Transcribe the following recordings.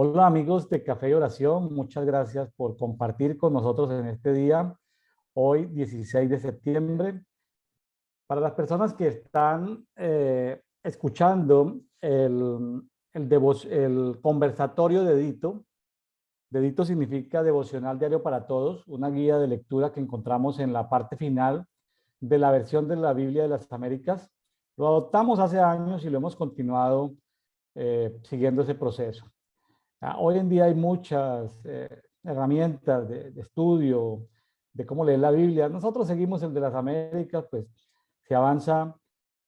Hola amigos de Café y Oración, muchas gracias por compartir con nosotros en este día, hoy 16 de septiembre. Para las personas que están escuchando el conversatorio de Dito significa Devocional Diario para Todos, una guía de lectura que encontramos en la parte final de la versión de la Biblia de las Américas. Lo adoptamos hace años y lo hemos continuado siguiendo ese proceso. Hoy en día hay muchas herramientas de estudio, de cómo leer la Biblia. Nosotros seguimos el de las Américas, pues se avanza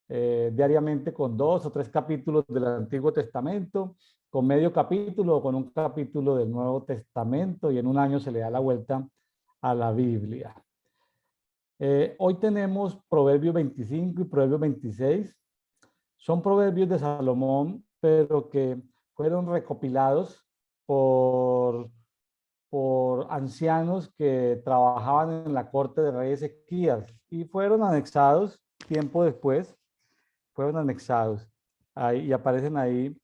diariamente con 2 o 3 capítulos del Antiguo Testamento, con medio capítulo o con un capítulo del Nuevo Testamento, y en un año se le da la vuelta a la Biblia. Hoy tenemos Proverbios 25 y Proverbios 26. Son proverbios de Salomón, pero que fueron recopilados por, por ancianos que trabajaban en la corte de rey Ezequías y fueron anexados tiempo después, fueron anexados ahí, y aparecen ahí,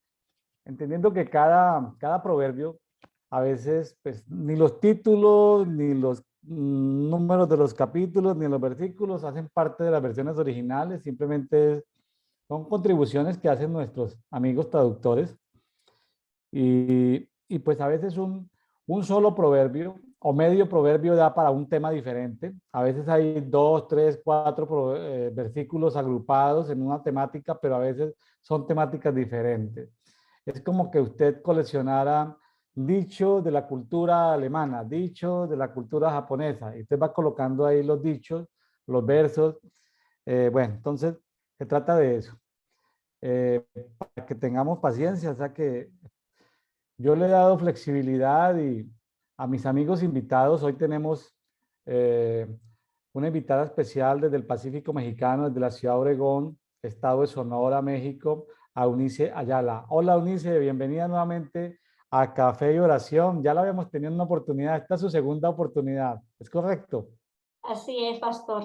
entendiendo que cada proverbio, a veces, pues, ni los títulos, ni los números de los capítulos, ni los versículos hacen parte de las versiones originales, simplemente son contribuciones que hacen nuestros amigos traductores. Y pues a veces un solo proverbio o medio proverbio da para un tema diferente. A veces hay 2, 3, 4 versículos agrupados en una temática, pero a veces son temáticas diferentes. Es como que usted coleccionara dichos de la cultura alemana, dichos de la cultura japonesa, y usted va colocando ahí los dichos, los versos. Bueno, entonces se trata de eso. Para que tengamos paciencia, o sea que yo le he dado flexibilidad y a mis amigos invitados, hoy tenemos eh, una invitada especial desde el Pacífico Mexicano, desde la ciudad de Obregón, estado de Sonora, México, a Eunice Ayala. Hola Eunice, bienvenida nuevamente a Café y Oración. Ya la habíamos tenido una oportunidad, esta es su segunda oportunidad, ¿es correcto? Así es, pastor.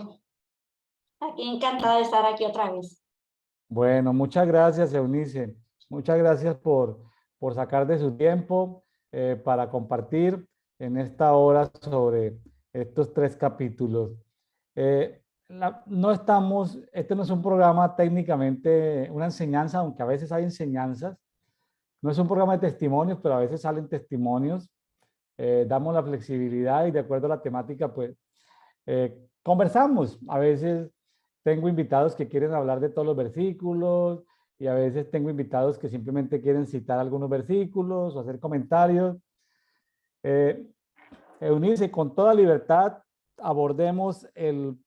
Aquí encantada de estar aquí otra vez. Bueno, muchas gracias, Eunice. Muchas gracias por sacar de su tiempo para compartir en esta hora sobre estos 3 capítulos. No estamos, este no es un programa técnicamente, una enseñanza, aunque a veces hay enseñanzas. No es un programa de testimonios, pero a veces salen testimonios. Damos la flexibilidad y de acuerdo a la temática, pues conversamos. A veces tengo invitados que quieren hablar de todos los versículos y a veces tengo invitados que simplemente quieren citar algunos versículos o hacer comentarios. Eh, Eunice, con toda libertad, abordemos el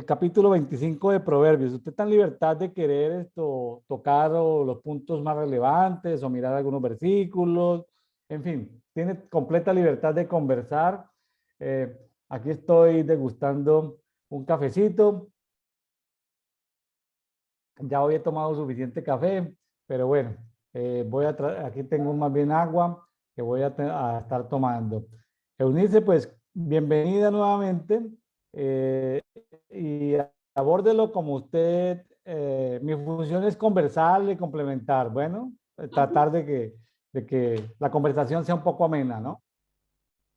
capítulo 25 de Proverbios. Usted está en libertad de querer tocar los puntos más relevantes o mirar algunos versículos. En fin, tiene completa libertad de conversar. Eh, Aquí estoy degustando un cafecito. Ya hoy he tomado suficiente café, pero bueno, aquí tengo más bien agua que voy a estar tomando. Eunice, pues bienvenida nuevamente y abórdelo como usted. Mi función es conversarle, complementar. Bueno, tratar de que la conversación sea un poco amena, ¿no?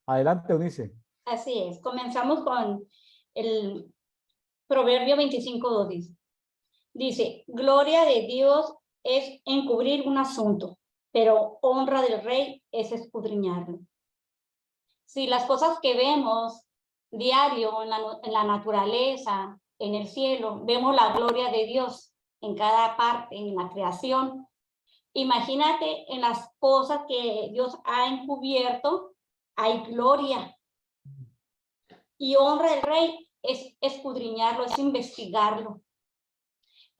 Adelante, Eunice. Así es. Comenzamos con el Proverbio 25:2. Dice, gloria de Dios es encubrir un asunto, pero honra del rey es escudriñarlo. Si las cosas que vemos diario en la naturaleza, en el cielo, vemos la gloria de Dios en cada parte, en la creación, imagínate en las cosas que Dios ha encubierto, hay gloria. Y honra del rey es escudriñarlo, es investigarlo.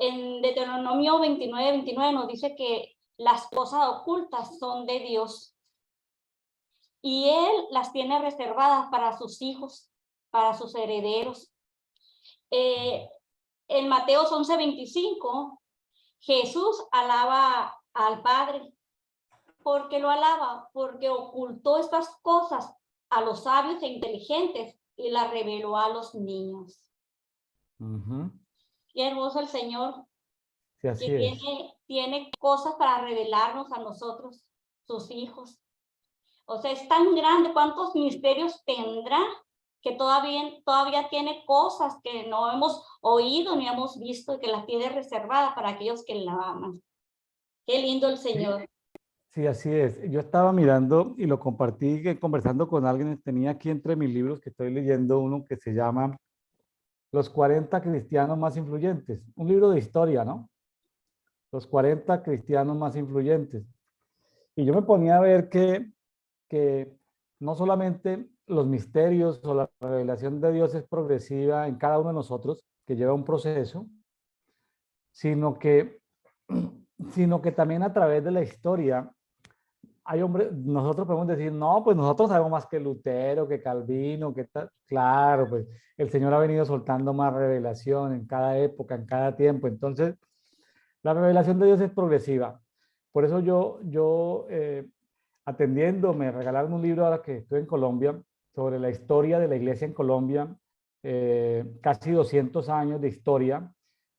En Deuteronomio 29:29 nos dice que las cosas ocultas son de Dios y Él las tiene reservadas para sus hijos, para sus herederos. En Mateo 11:25, Jesús alaba al Padre. ¿Por qué lo alaba? Porque ocultó estas cosas a los sabios e inteligentes y las reveló a los niños. Ujú. Qué hermoso el Señor, Sí, que así es. tiene cosas para revelarnos a nosotros, sus hijos. O sea, es tan grande, ¿cuántos misterios tendrá? Que todavía tiene cosas que no hemos oído ni hemos visto y que las tiene reservadas para aquellos que la aman. Qué lindo el Señor. Sí, así es. Yo estaba mirando y lo compartí conversando con alguien. Tenía aquí entre mis libros que estoy leyendo uno que se llama Los 40 cristianos más influyentes. Un libro de historia, ¿no? Los 40 cristianos más influyentes. Y yo me ponía a ver que no solamente los misterios o la revelación de Dios es progresiva en cada uno de nosotros, que lleva un proceso, sino que, sino que también a través de la historia hay hombres, nosotros podemos decir, no, pues nosotros sabemos más que Lutero, que Calvino, que tal. Claro, pues el Señor ha venido soltando más revelación en cada época, en cada tiempo. Entonces, la revelación de Dios es progresiva. Por eso atendiendo, me regalaron un libro ahora que estoy en Colombia sobre la historia de la iglesia en Colombia, casi 200 años de historia.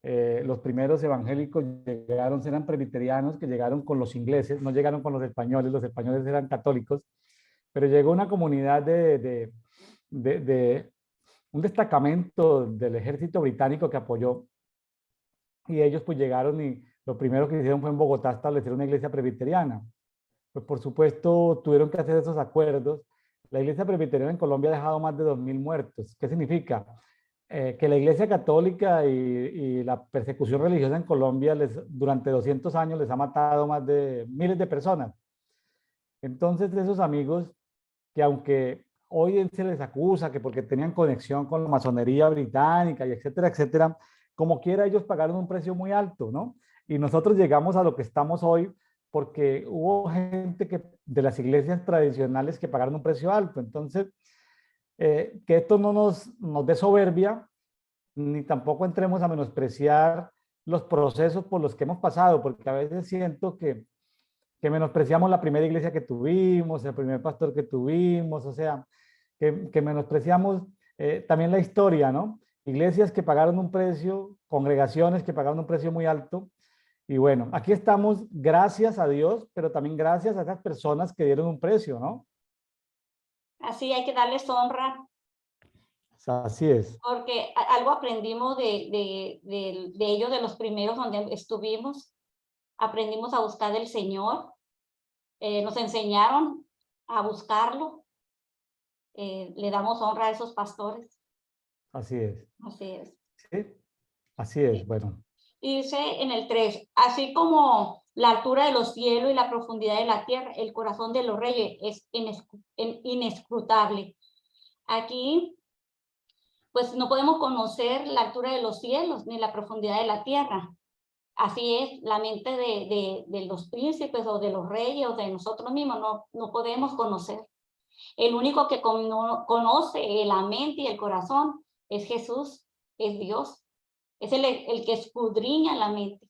Los primeros evangélicos llegaron, eran presbiterianos que llegaron con los ingleses, no llegaron con los españoles eran católicos, pero llegó una comunidad de un destacamento del ejército británico que apoyó y ellos pues llegaron y lo primero que hicieron fue en Bogotá establecer una iglesia presbiteriana. Pues por supuesto tuvieron que hacer esos acuerdos. La iglesia presbiteriana en Colombia ha dejado más de 2000 muertos. ¿Qué significa? Que la iglesia católica y la persecución religiosa en Colombia durante 200 años les ha matado más de miles de personas. Entonces esos amigos que aunque hoy se les acusa que porque tenían conexión con la masonería británica y etcétera, etcétera, como quiera ellos pagaron un precio muy alto, ¿no? Y nosotros llegamos a lo que estamos hoy porque hubo gente de las iglesias tradicionales que pagaron un precio alto. Entonces, que esto no nos dé soberbia, ni tampoco entremos a menospreciar los procesos por los que hemos pasado, porque a veces siento que menospreciamos la primera iglesia que tuvimos, el primer pastor que tuvimos, o sea, que menospreciamos también la historia, ¿no? Iglesias que pagaron un precio, congregaciones que pagaron un precio muy alto. Y bueno, aquí estamos gracias a Dios, pero también gracias a esas personas que dieron un precio, ¿no? Así hay que darles honra, Así es, porque algo aprendimos de ellos, de los primeros donde estuvimos. Aprendimos a buscar del Señor, nos enseñaron a buscarlo, le damos honra a esos pastores. así es. Así es. ¿Sí? Así es, bueno. Y dice en el 3, así como la altura de los cielos y la profundidad de la tierra, el corazón de los reyes es inescrutable. Aquí, pues no podemos conocer la altura de los cielos ni la profundidad de la tierra. Así es, la mente de los príncipes o de los reyes o de nosotros mismos no podemos conocer. El único que conoce la mente y el corazón es Jesús, es Dios. Es el que escudriña la mente.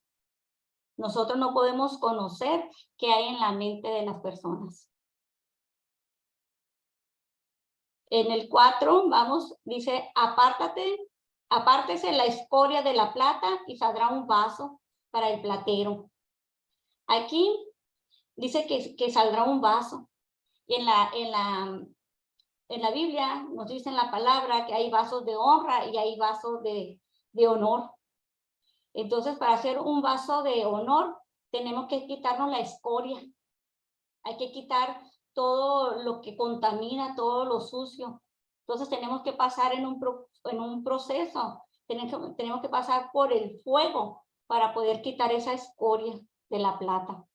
Nosotros no podemos conocer qué hay en la mente de las personas. En el 4, vamos, dice, apártese la escoria de la plata y saldrá un vaso para el platero. Aquí dice que saldrá un vaso. Y en la Biblia nos dice en la palabra que hay vasos de honra y hay vasos de honor. Entonces, para hacer un vaso de honor, tenemos que quitarnos la escoria. Hay que quitar todo lo que contamina, todo lo sucio. Entonces, tenemos que pasar en un proceso. Tenemos que pasar por el fuego para poder quitar esa escoria de la plata.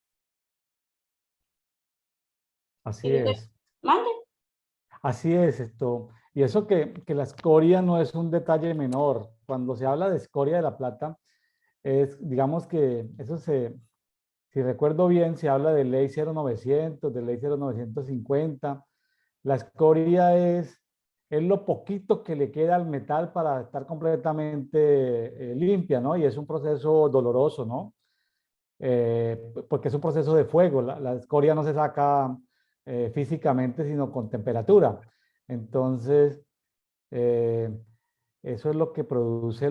Así es. Mande. Así es esto. Y eso que la escoria no es un detalle menor. Cuando se habla de escoria de la plata, digamos que si recuerdo bien, se habla de ley 0900, de ley 0950. La escoria es lo poquito que le queda al metal para estar completamente limpia, ¿no? Y es un proceso doloroso, ¿no? Porque es un proceso de fuego. La escoria no se saca físicamente, sino con temperatura. Entonces, eh, eso es lo que produce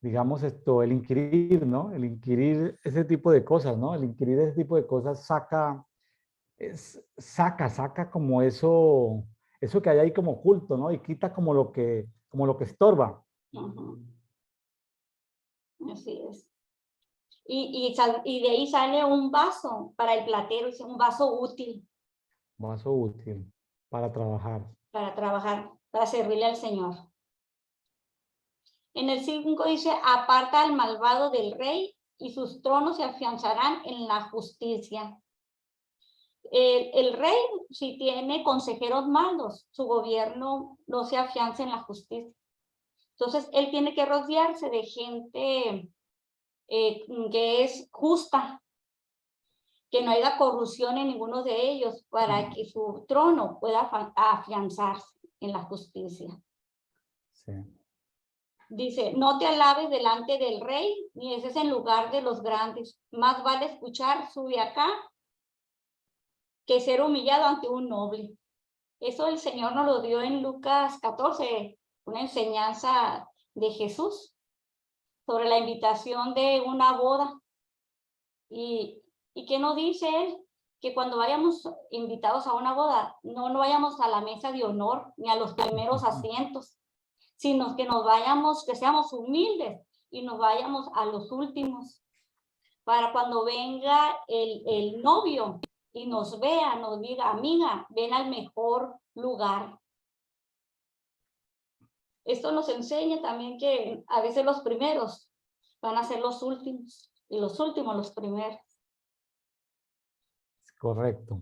digamos el inquirir, ¿no? El inquirir ese tipo de cosas, ¿no? El inquirir ese tipo de cosas saca saca como eso que hay ahí como oculto, ¿no? Y quita como lo que estorba. Ujú. Así es. Y de ahí sale un vaso para el platero, es un vaso útil Vaso útil para trabajar. para trabajar, para servirle al Señor. En el 5 dice, aparta al malvado del rey y sus tronos se afianzarán en la justicia. El rey, si tiene consejeros malos, su gobierno no se afianza en la justicia. Entonces, él tiene que rodearse de gente que es justa, que no haya corrupción en ninguno de ellos para que su trono pueda afianzarse en la justicia. Sí. Dice, no te alabes delante del rey, ni estés en lugar de los grandes. Más vale escuchar, sube acá, que ser humillado ante un noble. Eso el Señor nos lo dio en Lucas 14, una enseñanza de Jesús sobre la invitación de una boda. ¿Y qué nos dice él? Que cuando vayamos invitados a una boda, no vayamos a la mesa de honor ni a los primeros asientos, sino que nos vayamos, que seamos humildes y nos vayamos a los últimos, para cuando venga el novio y nos vea, nos diga, amiga, ven al mejor lugar. Esto nos enseña también que a veces los primeros van a ser los últimos y los últimos los primeros. Correcto.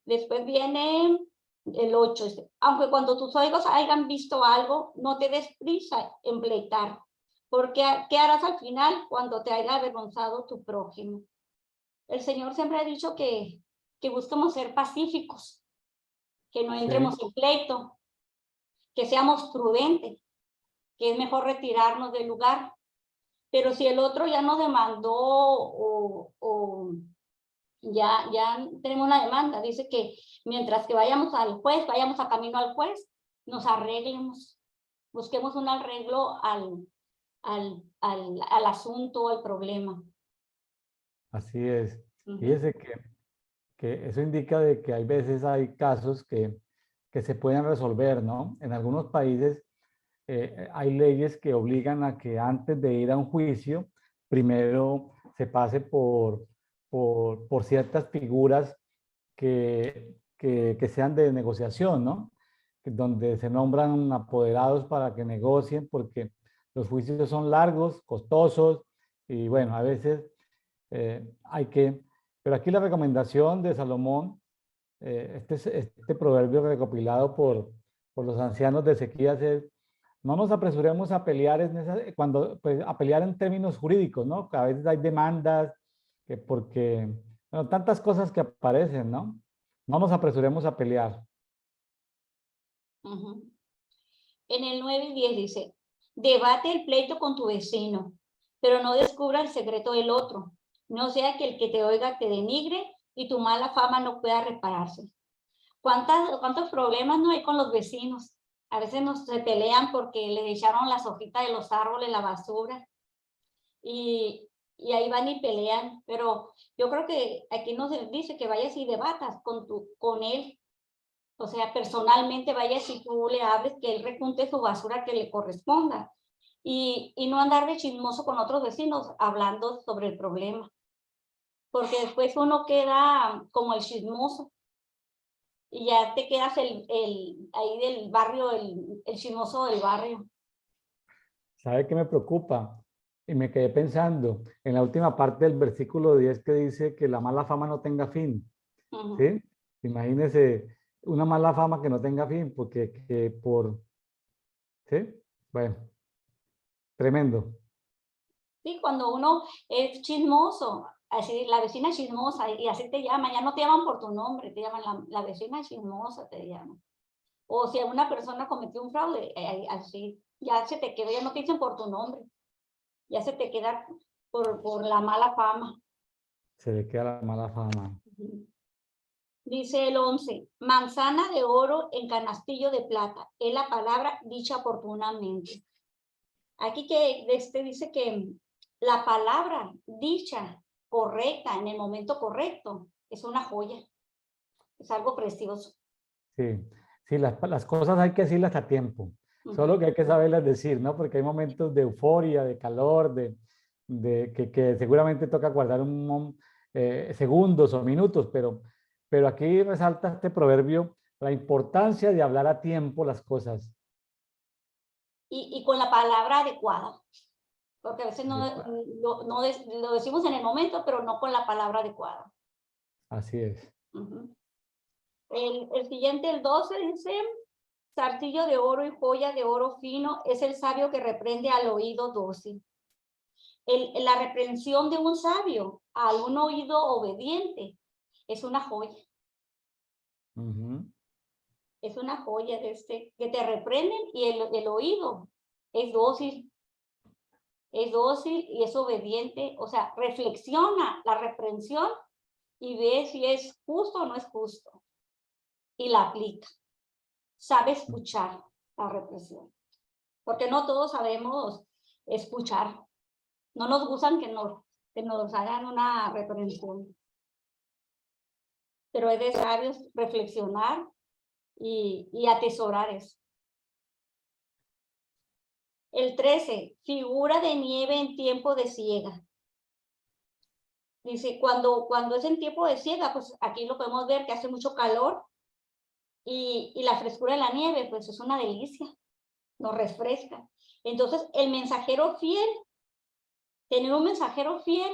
Después viene el 8. Aunque cuando tus oídos hayan visto algo, no te des prisa en pleitar, porque ¿qué harás al final cuando te haya avergonzado tu prójimo? El Señor siempre ha dicho que busquemos ser pacíficos, que no entremos en pleito, que seamos prudentes, que es mejor retirarnos del lugar. Pero si el otro ya nos demandó o ya tenemos una demanda, dice que mientras que vayamos al juez, vayamos a camino al juez, nos arreglemos, busquemos un arreglo al asunto, al problema. Así es. Fíjese que eso indica de que hay veces hay casos que se pueden resolver, ¿no? En algunos países hay leyes que obligan a que antes de ir a un juicio, primero se pase por ciertas figuras que sean de negociación, ¿no? Donde se nombran apoderados para que negocien, porque los juicios son largos, costosos, y bueno, a veces hay que... Pero aquí la recomendación de Salomón, este proverbio recopilado por los ancianos de Ezequías es: no nos apresuremos a pelear a pelear en términos jurídicos, ¿no? Que a veces hay demandas, que porque, bueno, tantas cosas que aparecen, ¿no? No nos apresuremos a pelear. En el 9 y 10 dice, debate el pleito con tu vecino, pero no descubra el secreto del otro, no sea que el que te oiga te denigre y tu mala fama no pueda repararse. ¿Cuántos problemas no hay con los vecinos? A veces se pelean porque le echaron las hojitas de los árboles, la basura, y ahí van y pelean. Pero yo creo que aquí nos dice que vayas y debatas con él. O sea, personalmente vayas y tú le hables, que él rejunte su basura que le corresponda. Y no andar de chismoso con otros vecinos hablando sobre el problema. Porque después uno queda como el chismoso. Y ya te quedas ahí del barrio, el chismoso del barrio. ¿Sabe qué me preocupa? Y me quedé pensando en la última parte del versículo 10 que dice que la mala fama no tenga fin. ¿Sí? Imagínese una mala fama que no tenga fin, porque ¿sí? Bueno, tremendo. Sí, cuando uno es chismoso, así la vecina chismosa, y así te llaman, ya no te llaman por tu nombre, te llaman la vecina chismosa, te llaman. O si alguna persona cometió un fraude, así, ya se te queda, ya no te dicen por tu nombre, ya se te queda por la mala fama. Se le queda la mala fama. Dice el 11, manzana de oro en canastillo de plata, es la palabra dicha oportunamente. Aquí dice que la palabra dicha correcta en el momento correcto es una joya, es algo precioso. Sí, sí, las cosas hay que decirlas a tiempo, solo que hay que saberlas decir, ¿no? Porque hay momentos de euforia, de calor, que seguramente toca guardar segundos o minutos, pero aquí resalta este proverbio la importancia de hablar a tiempo las cosas. Y con la palabra adecuada, porque a veces Adecuado. lo decimos en el momento, pero no con la palabra adecuada. Así es. El siguiente, el 12, dice, zarcillo de oro y joya de oro fino es el sabio que reprende al oído dócil. La reprensión de un sabio a un oído obediente es una joya. Es una joya que te reprenden y el oído es dócil y es obediente, o sea, reflexiona la reprensión y ve si es justo o no es justo y la aplica. Sabe escuchar la represión, porque no todos sabemos escuchar. No nos gustan que nos hagan una reprensión, pero es de sabios reflexionar y atesorar eso. El 13, figura de nieve en tiempo de siega. Dice, cuando es en tiempo de siega, pues aquí lo podemos ver que hace mucho calor y la frescura de la nieve, pues es una delicia, nos refresca. Entonces, el mensajero fiel, tener un mensajero fiel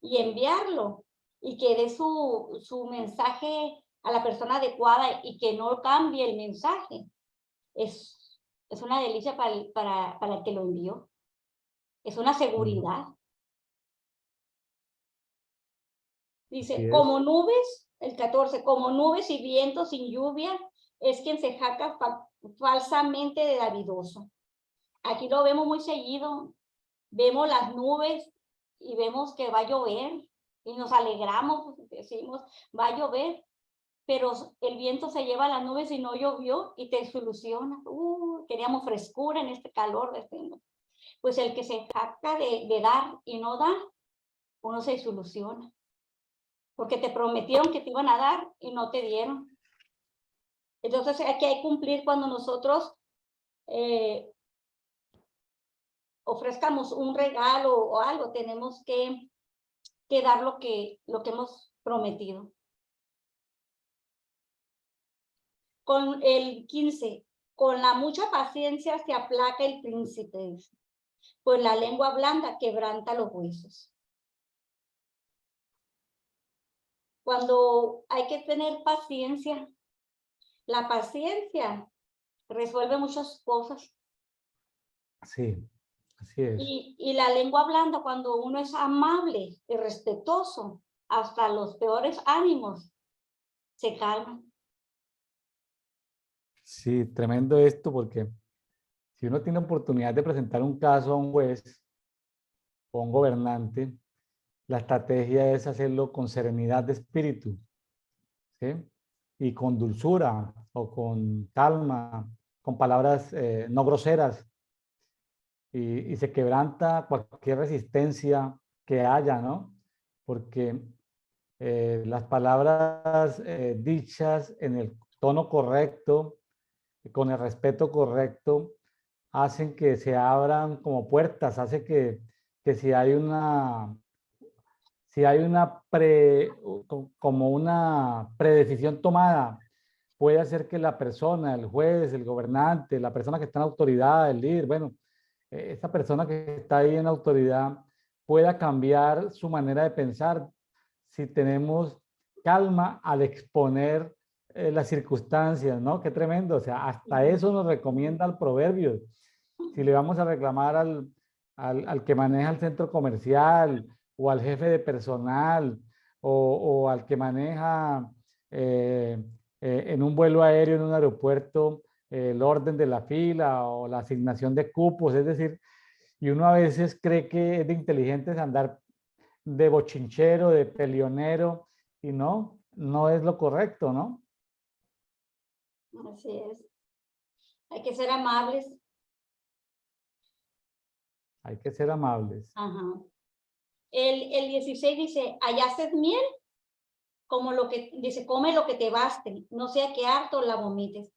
y enviarlo y que dé su mensaje a la persona adecuada y que no cambie el mensaje, es una delicia para el que lo envió. Es una seguridad. Dice, como nubes, el 14, como nubes y vientos sin lluvia, es quien se jacta falsamente de davidoso. Aquí lo vemos muy seguido. Vemos las nubes y vemos que va a llover y nos alegramos, decimos, va a llover, pero el viento se lleva las nubes y no llovió y te desilusiona. Queríamos frescura en este calor de este mundo. Pues el que se jacta de dar y no da, uno se desilusiona. Porque te prometieron que te iban a dar y no te dieron. Entonces aquí hay que cumplir cuando nosotros ofrezcamos un regalo o algo, tenemos que dar lo que hemos prometido. Con el 15, con la mucha paciencia se aplaca el príncipe, pues la lengua blanda quebranta los huesos. Cuando hay que tener paciencia, la paciencia resuelve muchas cosas. Sí, así es. Y la lengua blanda, cuando uno es amable y respetuoso, hasta los peores ánimos se calman. Sí, tremendo esto porque si uno tiene oportunidad de presentar un caso a un juez o a un gobernante, la estrategia es hacerlo con serenidad de espíritu, ¿sí? Y con dulzura o con calma, con palabras no groseras, y se quebranta cualquier resistencia que haya, ¿no? Porque las palabras dichas en el tono correcto, con el respeto correcto, hacen que se abran como puertas, hace que si hay como una predecisión tomada, puede hacer que la persona, el juez, el gobernante, la persona que está en autoridad, el líder, bueno, esa persona que está ahí en autoridad pueda cambiar su manera de pensar si tenemos calma al exponer las circunstancias, ¿no? Qué tremendo, o sea, hasta eso nos recomienda el proverbio. Si le vamos a reclamar al que maneja el centro comercial o al jefe de personal o al que maneja en un vuelo aéreo, en un aeropuerto, el orden de la fila o la asignación de cupos, es decir, y uno a veces cree que es de inteligentes andar de bochinchero, de peleonero, y no es lo correcto, ¿no? Así es. Hay que ser amables. Hay que ser amables. Ajá. El 16 dice, ¿hallaste miel? como lo que, dice, come lo que te baste, no sea que harto la vomites.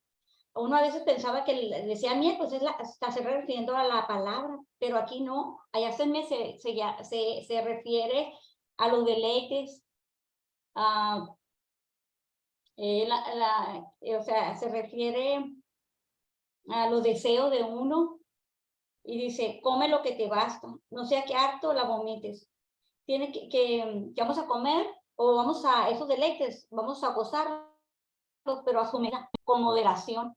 Uno a veces pensaba que decía miel, pues está se refiriendo a la palabra, pero aquí no. Allá se refiere a los deleites, o sea, se refiere a los deseos de uno y dice, come lo que te basta, no sea que harto la vomites. Tiene que vamos a comer o vamos a esos deleites, vamos a gozarlos, pero asumirla con moderación.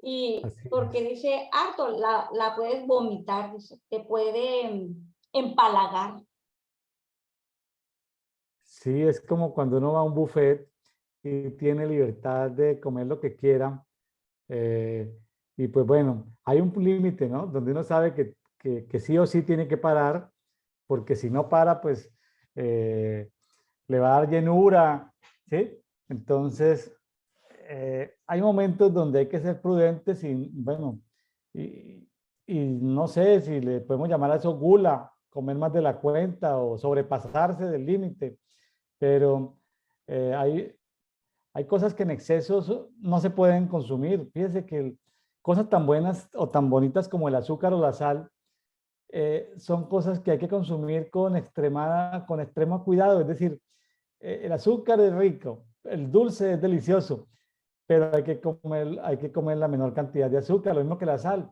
Y Así porque es. dice harto, la puedes vomitar, dice, te puede empalagar. Sí, es como cuando uno va a un buffet y tiene libertad de comer lo que quiera. eh, y pues bueno, hay un límite, ¿no? Donde uno sabe que sí o sí tiene que parar, porque si no para, pues le va a dar llenura, ¿sí? Entonces, hay momentos donde hay que ser prudentes y, bueno, y, y no sé si le podemos llamar a eso gula, comer más de la cuenta o sobrepasarse del límite, pero hay cosas que en exceso no se pueden consumir. Fíjese que cosas tan buenas o tan bonitas como el azúcar o la sal son cosas que hay que consumir con extremo cuidado. Es decir, el azúcar es rico, el dulce es delicioso, pero hay que comer la menor cantidad de azúcar, lo mismo que la sal.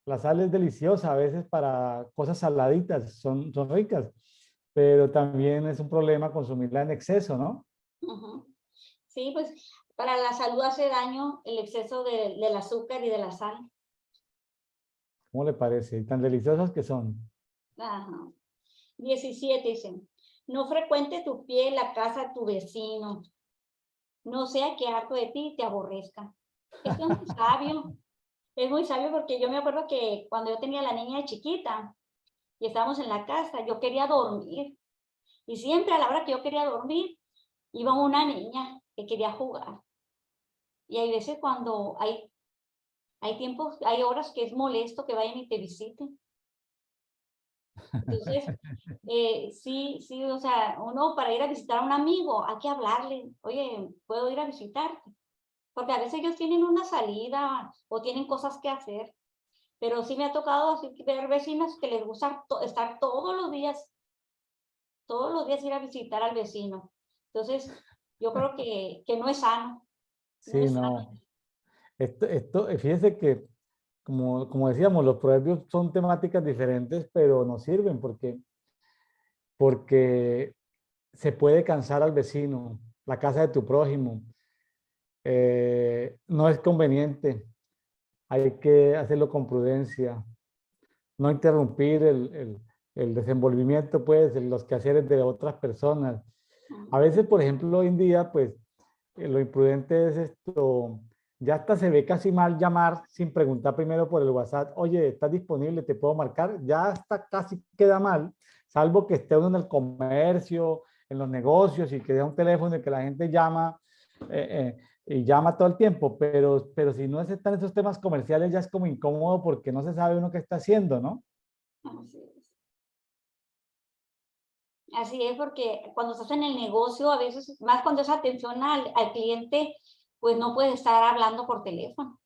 La sal es deliciosa a veces para cosas saladitas, son ricas, pero también es un problema consumirla en exceso, ¿no? Uh-huh. Sí, pues para la salud hace daño el exceso del azúcar y de la sal. ¿Cómo le parece? Y tan deliciosas que son. Ajá. 17 dicen, no frecuente tu pie la casa de tu vecino, no sea que harto de ti te aborrezca. Esto es muy sabio porque yo me acuerdo que cuando yo tenía la niña chiquita y estábamos en la casa, yo quería dormir y siempre a la hora que yo quería dormir iba una niña que quería jugar. Y hay veces cuando hay tiempos, hay horas que es molesto que vayan y te visiten. Entonces, sí, o sea, uno para ir a visitar a un amigo hay que hablarle, oye, ¿puedo ir a visitarte? Porque a veces ellos tienen una salida o tienen cosas que hacer, pero sí me ha tocado así ver vecinos que les gusta estar todos los días ir a visitar al vecino. Entonces, yo creo que no es sano, no Sí, es no. sano. Fíjese que, como decíamos, los proverbios son temáticas diferentes, pero nos sirven porque se puede cansar al vecino, la casa de tu prójimo. No es conveniente, hay que hacerlo con prudencia, no interrumpir el desenvolvimiento, pues, en los quehaceres de otras personas. A veces, por ejemplo, hoy en día, pues, lo imprudente es esto, ya hasta se ve casi mal llamar sin preguntar primero por el WhatsApp, oye, ¿estás disponible? ¿Te puedo marcar? Ya hasta casi queda mal, salvo que esté uno en el comercio, en los negocios y que dé un teléfono y que la gente llama y llama todo el tiempo, pero si no están esos temas comerciales ya es como incómodo porque no se sabe uno qué está haciendo, ¿no? Así es. Así es, porque cuando estás en el negocio, a veces, más cuando es atención al cliente, pues no puedes estar hablando por teléfono,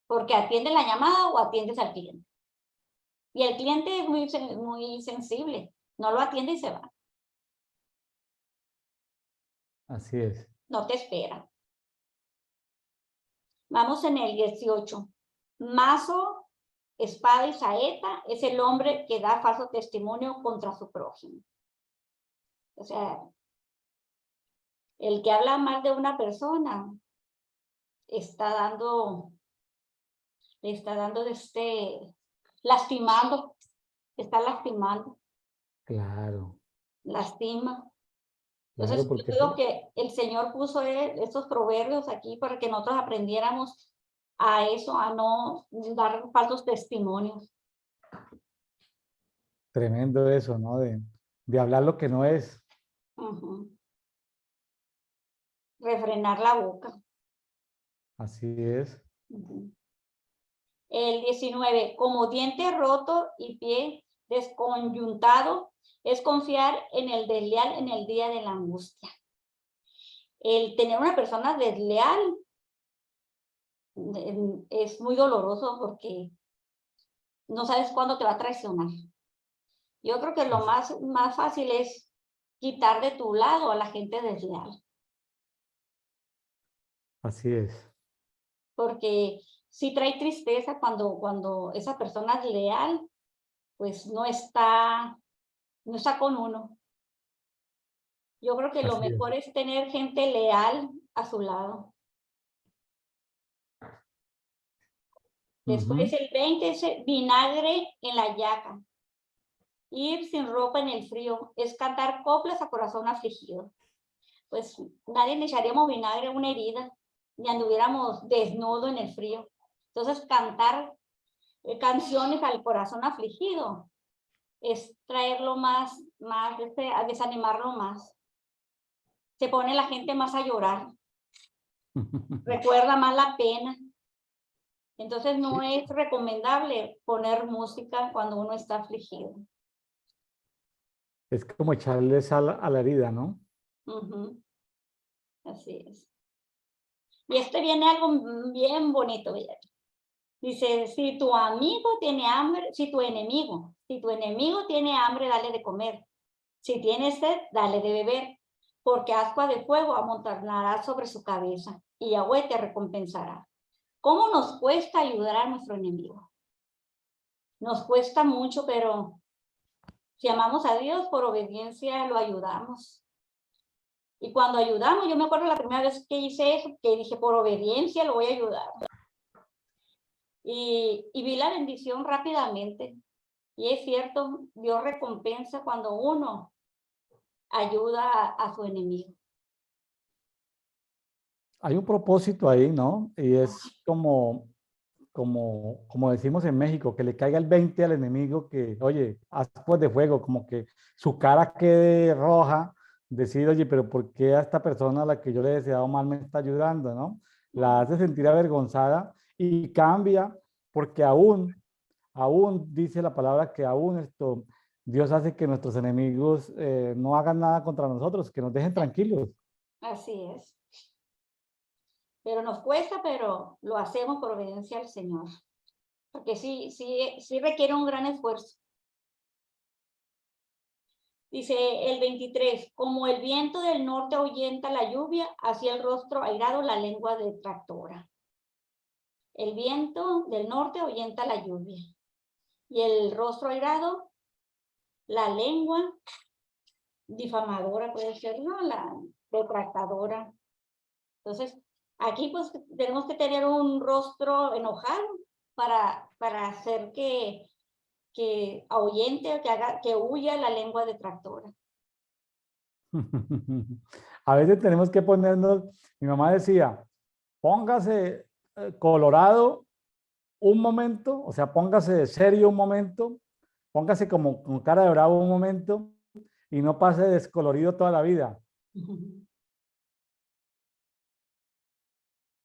porque atiendes la llamada o atiendes al cliente. Y el cliente es muy sensible, no lo atiende y se va, Así es. no te espera. Vamos en el 18. Mazo, espada y saeta es el hombre que da falso testimonio contra su prójimo. O sea, el que habla mal de una persona está dando, le está dando lastimando, está lastimando, Claro, lastima. claro, Entonces, yo porque creo que el Señor puso estos proverbios aquí para que nosotros aprendiéramos a eso, a no dar falsos testimonios. tremendo eso, ¿no? De hablar lo que no es. Ujú. Refrenar la boca. Así es. Ujú. El 19, como diente roto y pie desconyuntado, es confiar en el desleal en el día de la angustia. El tener una persona desleal es muy doloroso porque no sabes cuándo te va a traicionar. Yo creo que lo más fácil es quitar de tu lado a la gente desleal, Así es. porque sí trae tristeza cuando esa persona es leal, pues no está con uno. Yo creo que lo Así es. mejor es tener gente leal a su lado. Después Ujú. el 20 es vinagre en la llaga. Ir sin ropa en el frío es cantar coplas a corazón afligido. Pues nadie le echaríamos vinagre a una herida, ni anduviéramos desnudo en el frío. Entonces cantar canciones al corazón afligido es traerlo a desanimarlo más. Se pone la gente más a llorar, recuerda más la pena. Entonces no es recomendable poner música cuando uno está afligido. Es como echarle sal a la herida, ¿no? Ujú, así es. Y viene algo bien bonito, ¿verdad? Dice, si tu enemigo tiene hambre, dale de comer. Si tiene sed, dale de beber, porque ascua de fuego amontonará sobre su cabeza y Yahweh te recompensará. ¿Cómo nos cuesta ayudar a nuestro enemigo? Nos cuesta mucho, pero si amamos a Dios, por obediencia lo ayudamos. Y cuando ayudamos, yo me acuerdo la primera vez que hice eso, que dije, por obediencia lo voy a ayudar. Y vi la bendición rápidamente. Y es cierto, Dios recompensa cuando uno ayuda a su enemigo. Hay un propósito ahí, ¿no? Y es como decimos en México, que le caiga el 20 al enemigo, que, oye, ascuas de fuego, como que su cara quede roja, decir, oye, pero ¿por qué a esta persona a la que yo le he deseado mal me está ayudando, ¿no? La hace sentir avergonzada y cambia, porque aún dice la palabra que aún Dios hace que nuestros enemigos no hagan nada contra nosotros, que nos dejen tranquilos. Así es. Pero nos cuesta, pero lo hacemos por obediencia al Señor. Porque sí requiere un gran esfuerzo. Dice el 23, como el viento del norte ahuyenta la lluvia, así el rostro airado la lengua detractora. El viento del norte ahuyenta la lluvia. Y el rostro airado, la lengua difamadora puede ser, ¿no? La detractadora. Entonces, aquí pues tenemos que tener un rostro enojado para hacer que ahuyente, que huya la lengua detractora. A veces tenemos que ponernos, mi mamá decía, póngase colorado un momento, o sea, póngase serio un momento, póngase como con cara de bravo un momento y no pase descolorido toda la vida.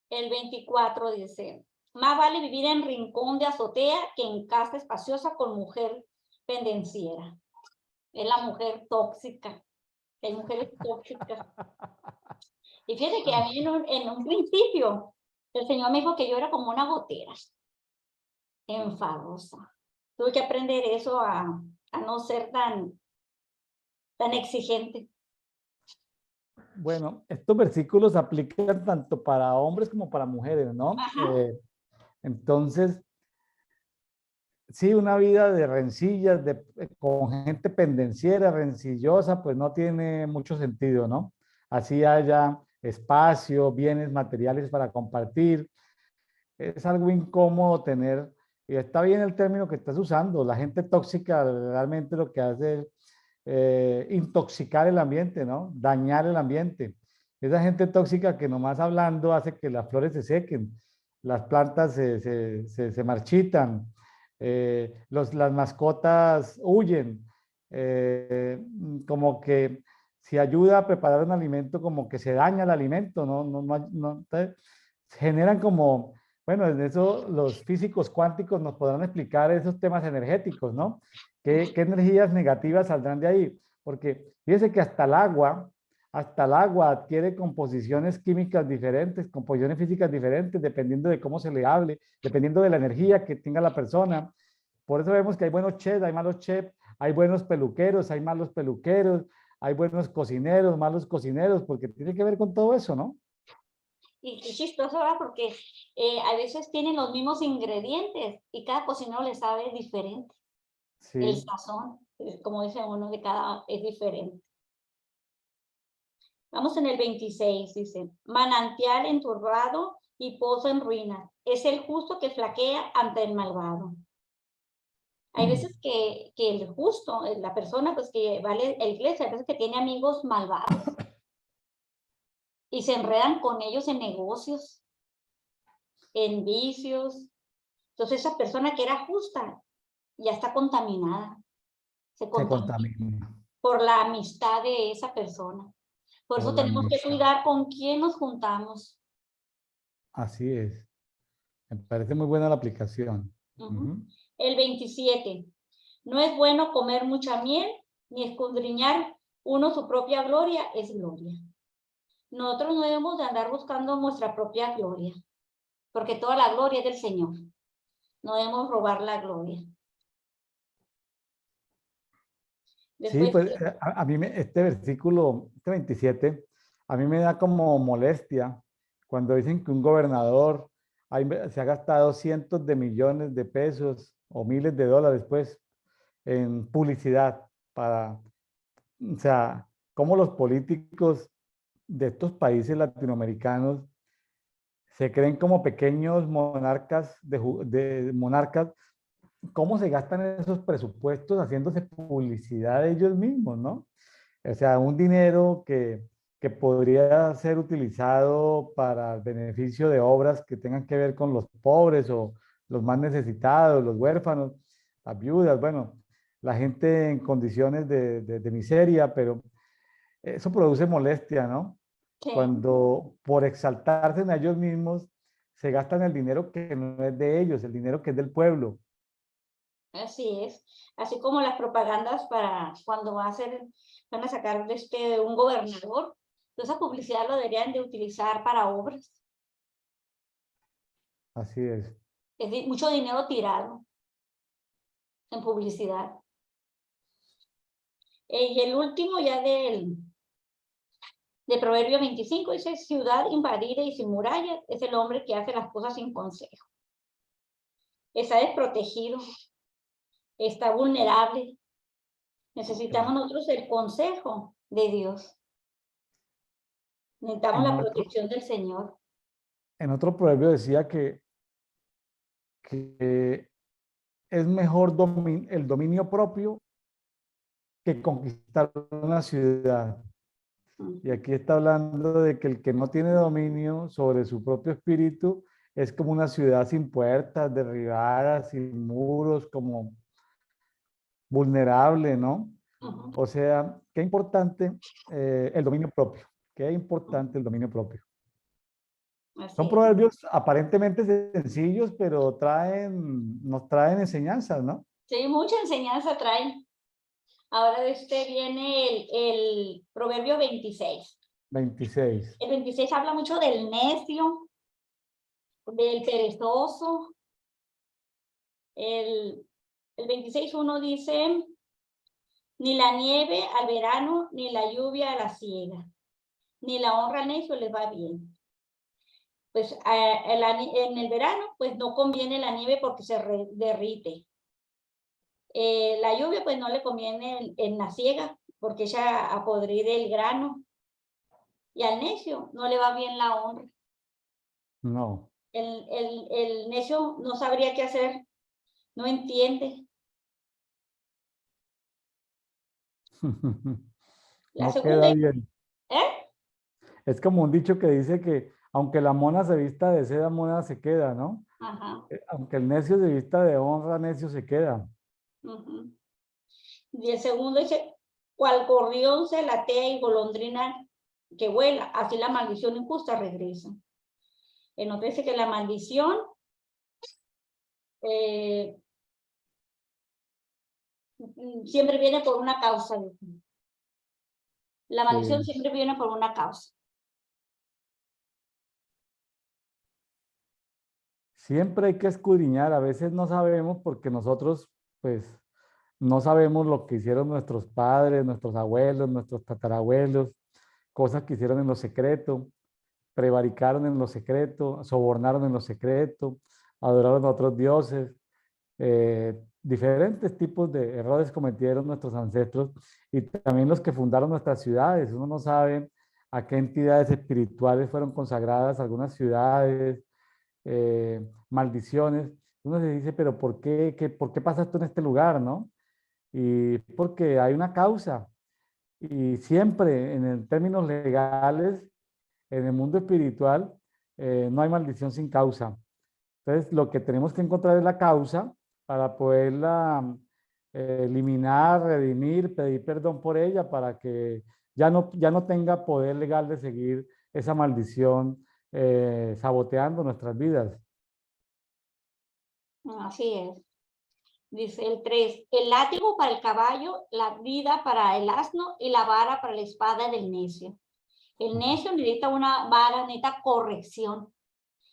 El 24 dice, más vale vivir en rincón de azotea que en casa espaciosa con mujer pendenciera. Es la mujer tóxica. Hay mujeres tóxicas. Y fíjate que a mí en un principio el Señor me dijo que yo era como una gotera, enfadosa. Tuve que aprender eso a no ser tan exigente. Bueno, estos versículos aplican tanto para hombres como para mujeres, ¿no? Ajá. Entonces, sí, una vida de rencillas, con gente pendenciera, rencillosa, pues no tiene mucho sentido, ¿no? Así haya espacio, bienes materiales para compartir. Es algo incómodo tener, y está bien el término que estás usando, la gente tóxica realmente lo que hace es intoxicar el ambiente, ¿no? Dañar el ambiente. Esa gente tóxica que nomás hablando hace que las flores se sequen, las plantas se marchitan, las mascotas huyen, como que si ayuda a preparar un alimento, como que se daña el alimento, ¿no? Entonces, generan como, bueno, en eso los físicos cuánticos nos podrán explicar esos temas energéticos, ¿no? ¿Qué energías negativas saldrán de ahí? Porque fíjese que hasta el agua adquiere composiciones químicas diferentes, composiciones físicas diferentes, dependiendo de cómo se le hable, dependiendo de la energía que tenga la persona. Por eso vemos que hay buenos chefs, hay malos chefs, hay buenos peluqueros, hay malos peluqueros, hay buenos cocineros, malos cocineros, porque tiene que ver con todo eso, ¿no? Y qué chistoso, ¿verdad? Porque a veces tienen los mismos ingredientes y cada cocinero le sabe diferente. El Sí, sazón, como dice uno, de cada es diferente. Vamos en el 26, dice, manantial enturbado y pozo en ruinas. Es el justo que flaquea ante el malvado. Hay veces que el justo, la persona pues que va a la iglesia, a veces que tiene amigos malvados y se enredan con ellos en negocios, en vicios. Entonces esa persona que era justa ya está contaminada, se se contamina contamina por la amistad de esa persona. Por por eso la tenemos que amistad. cuidar con quién nos juntamos. Así es. Me parece muy buena la aplicación. Uh-huh. Ujú. El 27. No es bueno comer mucha miel, ni escudriñar uno su propia gloria es gloria. Nosotros no debemos de andar buscando nuestra propia gloria, porque toda la gloria es del Señor. No debemos robar la gloria. Sí, Después, pues a mí este versículo, este 27, a mí me da como molestia cuando dicen que un gobernador se ha gastado cientos de millones de pesos o miles de dólares, pues, en publicidad para, o sea, cómo los políticos de estos países latinoamericanos se creen como pequeños monarcas de monarcas. ¿Cómo se gastan esos presupuestos haciéndose publicidad de ellos mismos, no? O sea, un dinero que podría ser utilizado para el beneficio de obras que tengan que ver con los pobres o los más necesitados, los huérfanos, las viudas, bueno, la gente en condiciones de miseria, pero eso produce molestia, ¿no? sí, Cuando por exaltarse en ellos mismos se gastan el dinero que no es de ellos, el dinero que es del pueblo. así es. Así como las propagandas para cuando van a sacar un gobernador, esa publicidad lo deberían de utilizar para obras. Así es. Es decir, mucho dinero tirado en publicidad. Y el último ya de Proverbio 25 dice, ciudad invadida y sin murallas es el hombre que hace las cosas sin consejo. Está desprotegido, está vulnerable. Necesitamos nosotros el consejo de Dios. Necesitamos En la otro, protección del Señor. en otro proverbio decía que es mejor el dominio propio que conquistar una ciudad. Y aquí está hablando de que el que no tiene dominio sobre su propio espíritu es como una ciudad sin puertas, derribada, sin muros, como vulnerable, ¿no? O sea, qué importante el dominio propio, qué importante el dominio propio. Son Así es. proverbios aparentemente sencillos, pero nos traen enseñanzas, ¿no? Sí, mucha enseñanza trae. Ahora de este viene el Proverbio 26. 26. El 26 habla mucho del necio, del perezoso. El 26:1 dice, ni la nieve al verano, ni la lluvia a la siega, ni la honra al necio le va bien. Pues en el verano, pues no conviene la nieve porque se derrite. La lluvia, pues no le conviene en la siega porque echa a podrir el grano. Y al necio no le va bien la honra. No. El necio no sabría qué hacer, no entiende. La No segunda, queda bien. ¿eh? Es como un dicho que dice que aunque la mona se vista de seda, mona se queda, ¿no? Ajá. Aunque el necio se vista de honra, necio se queda. Uh-huh. Y el segundo dice, cual gorrión se latea y golondrina que vuela, así la maldición injusta regresa. En otro dice que la maldición eh, siempre viene por una causa. La maldición Sí. siempre viene por una causa. Siempre hay que escudriñar, a veces no sabemos porque nosotros, pues, no sabemos lo que hicieron nuestros padres, nuestros abuelos, nuestros tatarabuelos, cosas que hicieron en lo secreto, prevaricaron en lo secreto, sobornaron en lo secreto, adoraron a otros dioses, diferentes tipos de errores cometieron nuestros ancestros y también los que fundaron nuestras ciudades. Uno no sabe a qué entidades espirituales fueron consagradas algunas ciudades, maldiciones. Uno se dice, pero ¿por qué pasa esto en este lugar, no? Y porque hay una causa. Y siempre en el términos legales, en el mundo espiritual, no hay maldición sin causa. Entonces, lo que tenemos que encontrar es la causa para poderla eliminar, redimir, pedir perdón por ella para que ya no tenga poder legal de seguir esa maldición saboteando nuestras vidas. Así es. Dice el 3, el látigo para el caballo, la vida para el asno y la vara para la espada del necio. El necio necesita una vara, necesita corrección.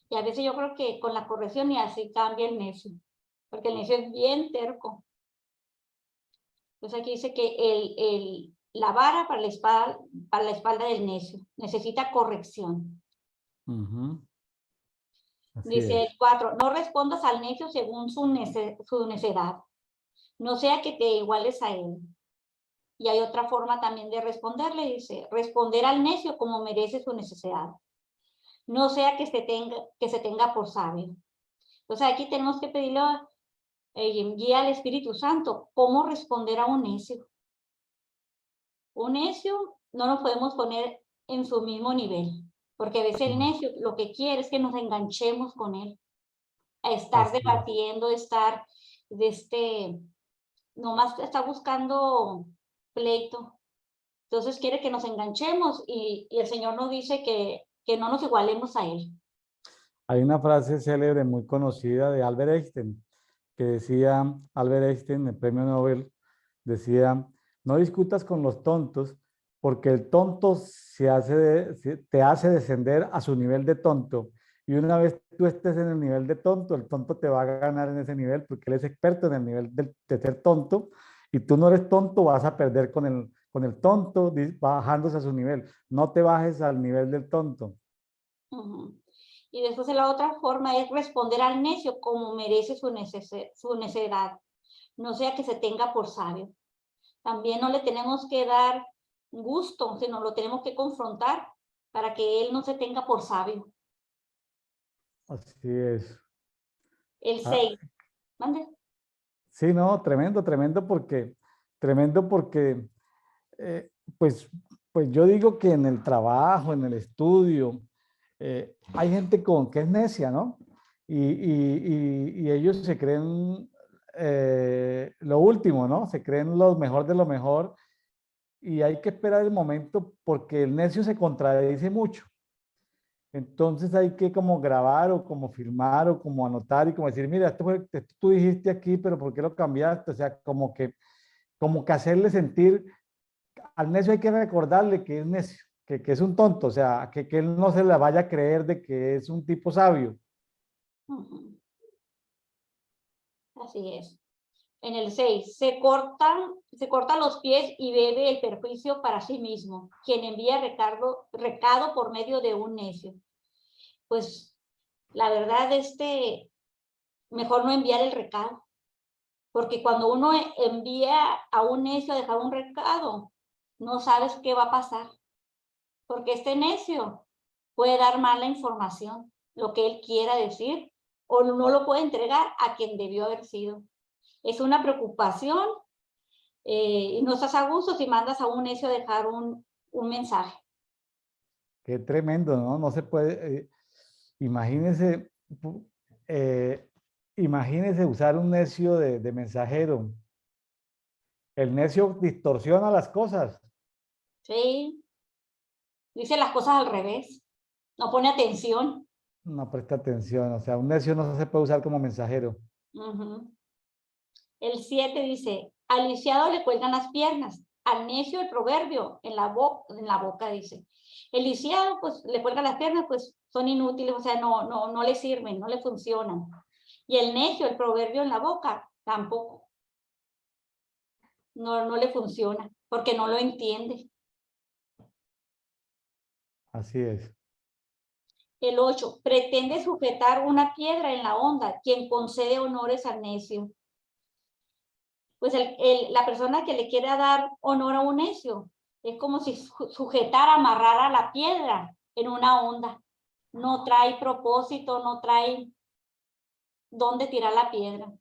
Y a veces yo creo que con la corrección y así cambia el necio, porque el necio es bien terco. Entonces aquí dice que la vara para la espalda del necio necesita corrección. Así Dice es. el 4, no respondas al necio según su necedad, no sea que te iguales a él. Y hay otra forma también de responderle, dice, responder al necio como merece su necesidad, no sea que se tenga por sabio. Entonces aquí tenemos que pedirle guía al Espíritu Santo, cómo responder a un necio. Un necio no nos podemos poner en su mismo nivel, porque a veces el necio lo que quiere es que nos enganchemos con él, a estar Así es. debatiendo, estar nomás está buscando pleito. Entonces quiere que nos enganchemos y el Señor nos dice que no nos igualemos a Él. Hay una frase célebre muy conocida de Albert Einstein, que decía, Albert Einstein, el premio Nobel, decía, no discutas con los tontos, porque el tonto te hace descender a su nivel de tonto. Y una vez tú estés en el nivel de tonto, el tonto te va a ganar en ese nivel, porque él es experto en el nivel de ser tonto, y tú no eres tonto, vas a perder con el tonto bajándose a su nivel. No te bajes al nivel del tonto. Uh-huh. Y después la otra forma es responder al necio como merece su necesidad, no sea que se tenga por sabio. También no le tenemos que dar gusto, sino lo tenemos que confrontar para que él no se tenga por sabio. Así es. El Ah, 6, ¿mande? sí, no, tremendo porque, eh, pues, pues yo digo que en el trabajo, en el estudio, hay gente que es necia, ¿no? Y ellos se creen lo último, ¿no? Se creen lo mejor de lo mejor y hay que esperar el momento porque el necio se contradice mucho. Entonces hay que como grabar o como filmar o como anotar y como decir, mira, esto tú dijiste aquí, pero ¿por qué lo cambiaste? O sea, como que hacerle sentir, al necio hay que recordarle que es necio, que es un tonto, o sea, que él no se la vaya a creer de que es un tipo sabio. Uh-huh. Así es. En el 6, se corta los pies y bebe el perjuicio para sí mismo, quien envía recado por medio de un necio. Pues la verdad, mejor no enviar el recado, porque cuando uno envía a un necio a dejar un recado, no sabes qué va a pasar, porque este necio puede dar mala información, lo que él quiera decir, o no lo puede entregar a quien debió haber sido. Es una preocupación y no estás a gusto si mandas a un necio a dejar un mensaje. Qué tremendo, ¿no? No se puede, imagínese, eh, imagínese usar un necio de mensajero. El necio distorsiona las cosas. Sí, dice las cosas al revés, no pone atención. No presta atención, o sea, un necio no se puede usar como mensajero. Uh-huh. El 7 dice, al lisiado le cuelgan las piernas, al necio el proverbio en la boca, dice. El lisiado, pues, le cuelgan las piernas, pues, son inútiles, o sea, no le sirven, no le funcionan. Y el necio, el proverbio en la boca, tampoco. No le funciona, porque no lo entiende. Así es. El 8, pretende sujetar una piedra en la honda, quien concede honores al necio. Pues la persona que le quiera dar honor a un necio, es como si sujetara, amarrara la piedra en una honda. No trae propósito, no trae dónde tirar la piedra.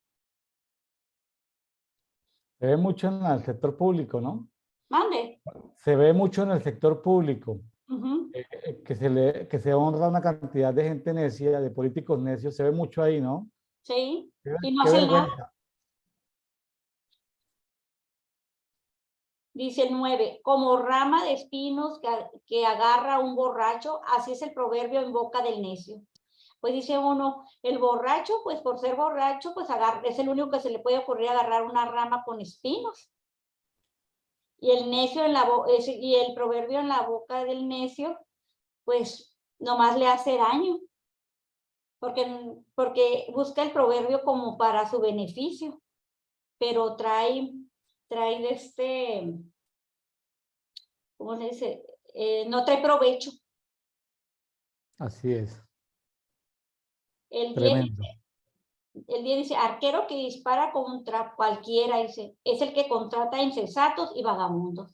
Se ve mucho en el sector público, ¿no? Mande. Se ve mucho en el sector público, Uh-huh. que se honra una cantidad de gente necia, de políticos necios, se ve mucho ahí, ¿no? Sí, Qué, y no qué hacen nada. vergüenza. Dice el 9, como rama de espinos que agarra un borracho, así es el proverbio en boca del necio. Pues dice uno, el borracho, pues por ser borracho, pues es el único que se le puede ocurrir agarrar una rama con espinos. Y el necio y el proverbio en la boca del necio, pues nomás le hace daño, porque busca el proverbio como para su beneficio, pero trae ¿cómo le dice? No trae provecho. Así es, El 10 tremendo. dice, arquero que dispara contra cualquiera, dice, es el que contrata insensatos y vagabundos.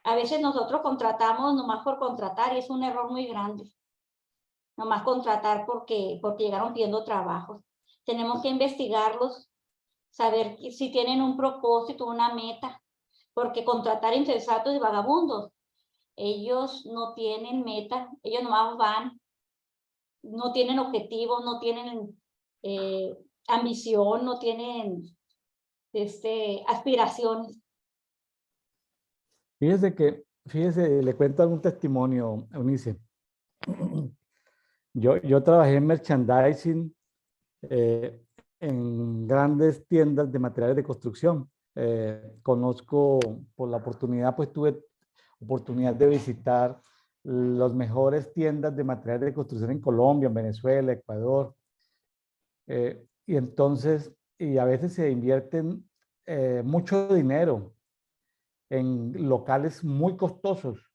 A veces nosotros contratamos nomás por contratar y es un error muy grande. Nomás contratar porque llegaron pidiendo trabajos. Tenemos que investigarlos, saber si tienen un propósito, una meta, porque contratar insensatos y vagabundos, ellos no tienen meta, ellos nomás van, no tienen objetivos, no tienen ambición, no tienen aspiraciones. Fíjese, le cuento algún testimonio, Eunice. Yo trabajé en merchandising eh, en grandes tiendas de materiales de construcción. Conozco, por la oportunidad, pues tuve oportunidad de visitar las mejores tiendas de materiales de construcción en Colombia, en Venezuela, Ecuador. Y entonces, y a veces se invierten mucho dinero en locales muy costosos.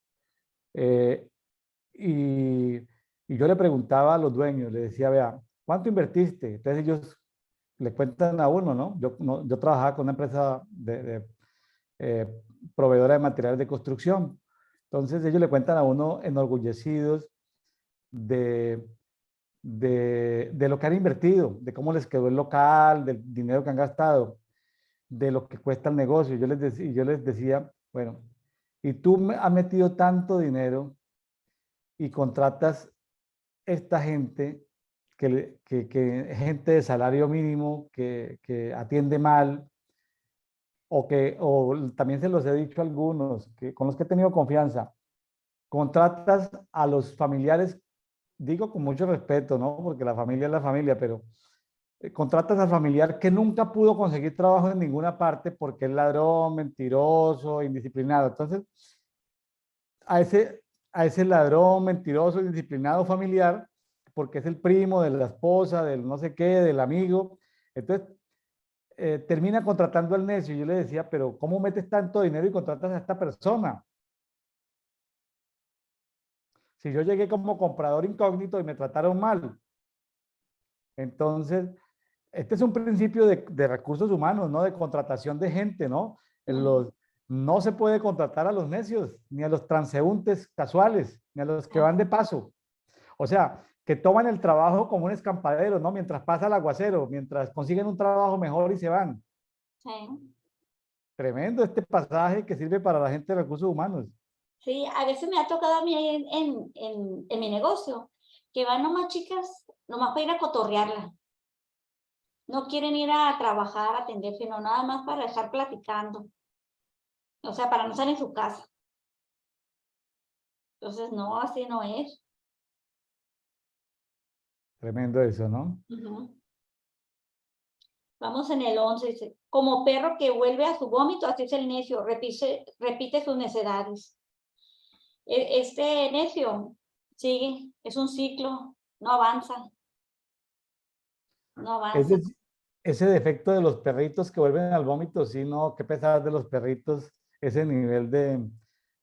Eh, y, y yo le preguntaba a los dueños, le decía, vea, ¿cuánto invertiste? Entonces ellos le cuentan a uno, ¿no? Yo trabajaba con una empresa eh, proveedora de materiales de construcción. Entonces ellos le cuentan a uno enorgullecidos de, de lo que han invertido, de cómo les quedó el local, del dinero que han gastado, de lo que cuesta el negocio. Yo les decía, bueno, y tú has metido tanto dinero y contratas esta gente, que gente de salario mínimo, que atiende mal, o también se los he dicho a algunos, con los que he tenido confianza, contratas a los familiares, digo con mucho respeto, ¿no? Porque la familia es la familia, pero contratas al familiar que nunca pudo conseguir trabajo en ninguna parte porque es ladrón, mentiroso, indisciplinado. Entonces, a ese, a ese ladrón, mentiroso, indisciplinado familiar, porque es el primo de la esposa, del no sé qué, del amigo. Entonces, termina contratando al necio. Yo le decía, pero ¿cómo metes tanto dinero y contratas a esta persona? Si yo llegué como comprador incógnito y me trataron mal. Entonces, este es un principio de recursos humanos, ¿no? De contratación de gente, ¿no? No se puede contratar a los necios, ni a los transeúntes casuales, ni a los que van de paso. O sea, que toman el trabajo como un escampadero, ¿no? Mientras pasa el aguacero, mientras consiguen un trabajo mejor y se van. Sí. Tremendo este pasaje que sirve para la gente de recursos humanos. Sí, a veces me ha tocado a mí en mi negocio, que van nomás chicas, nomás para ir a cotorrearla. No quieren ir a trabajar, a atender, sino nada más para estar platicando. O sea, para no estar en su casa. Entonces, no, así no es. Tremendo eso, ¿no? Uh-huh. Vamos en el 11, dice, como perro que vuelve a su vómito, así es el necio, repite sus necedades. Este necio sigue, es un ciclo, no avanza, no avanza. Ese defecto de los perritos que vuelven al vómito, sí, no, qué pesar de los perritos, ese nivel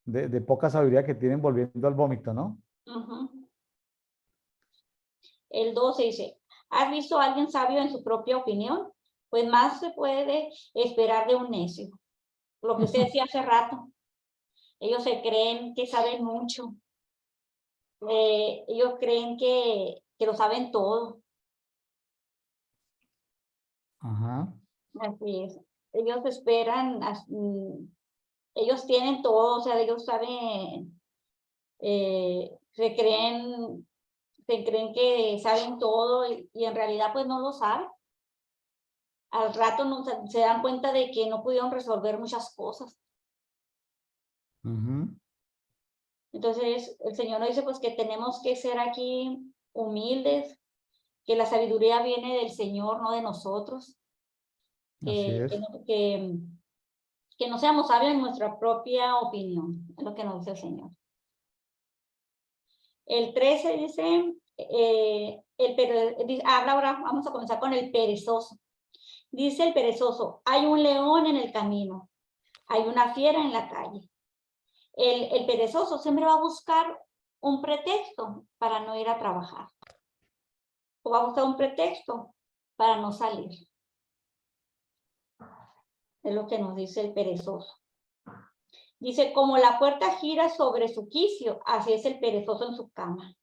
de poca sabiduría que tienen volviendo al vómito, ¿no? Ujú. El 12 dice, ¿has visto a alguien sabio en su propia opinión? Pues más se puede esperar de un necio. Lo que usted decía hace rato, ellos se creen que saben mucho, ellos creen que lo saben todo. Ajá. Así es. Ellos esperan, ellos tienen todo, o sea, ellos saben, se creen que saben todo y en realidad pues no lo saben. Al rato no, se dan cuenta de que no pudieron resolver muchas cosas. Ujú. Entonces, el Señor nos dice pues que tenemos que ser aquí humildes, que la sabiduría viene del Señor, no de nosotros, Así que, que, es. no, que, que no seamos sabios en nuestra propia opinión, es lo que nos dice el Señor. El 13 dice, habla ahora, vamos a comenzar con el perezoso. Dice el perezoso, hay un león en el camino, hay una fiera en la calle. El perezoso siempre va a buscar un pretexto para no ir a trabajar. O va a buscar un pretexto para no salir. Es lo que nos dice el perezoso. Dice, como la puerta gira sobre su quicio, así es el perezoso en su cama.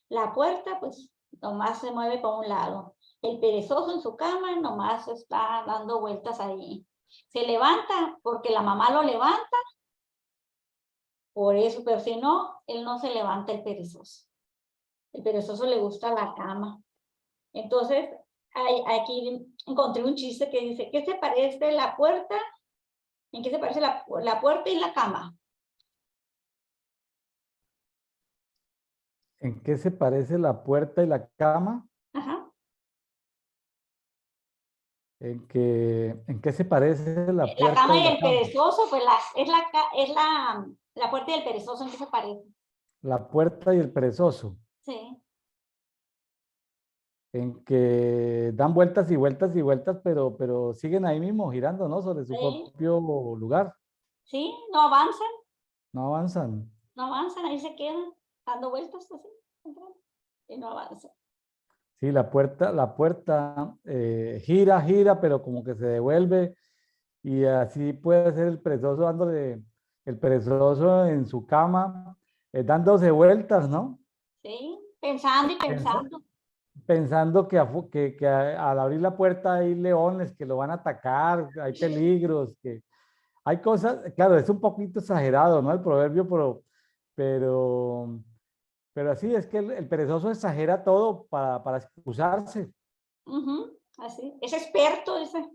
La puerta, pues, nomás se mueve para un lado. El perezoso en su cama nomás está dando vueltas ahí. Se levanta porque la mamá lo levanta, por eso, pero si no, él no se levanta el perezoso. El perezoso le gusta la cama. Entonces, aquí encontré un chiste que dice, ¿qué se parece la puerta? ¿En qué se parece la puerta y la cama? ¿En qué se parece la puerta y la cama? Ajá. ¿En qué se parece la La puerta cama y y la el cama? perezoso, pues la puerta y el perezoso, ¿en qué se parece? La puerta y el perezoso. Sí. En que dan vueltas y vueltas y vueltas, pero siguen ahí mismo girando, ¿no? Sobre su Sí, propio lugar. sí, no avanzan, No avanzan. no avanzan, ahí se quedan, dando vueltas así, y no avanzan. Sí, la puerta gira, gira, pero como que se devuelve y así puede ser el perezoso dándole, el perezoso en su cama, dándose vueltas, ¿no? Sí, pensando y Pensa- pensando. Pensando al abrir la puerta hay leones que lo van a atacar, hay peligros, que hay cosas, claro, es un poquito exagerado, ¿no? El proverbio, pero, pero así es que el perezoso exagera todo para excusarse. Así. Es experto, dice,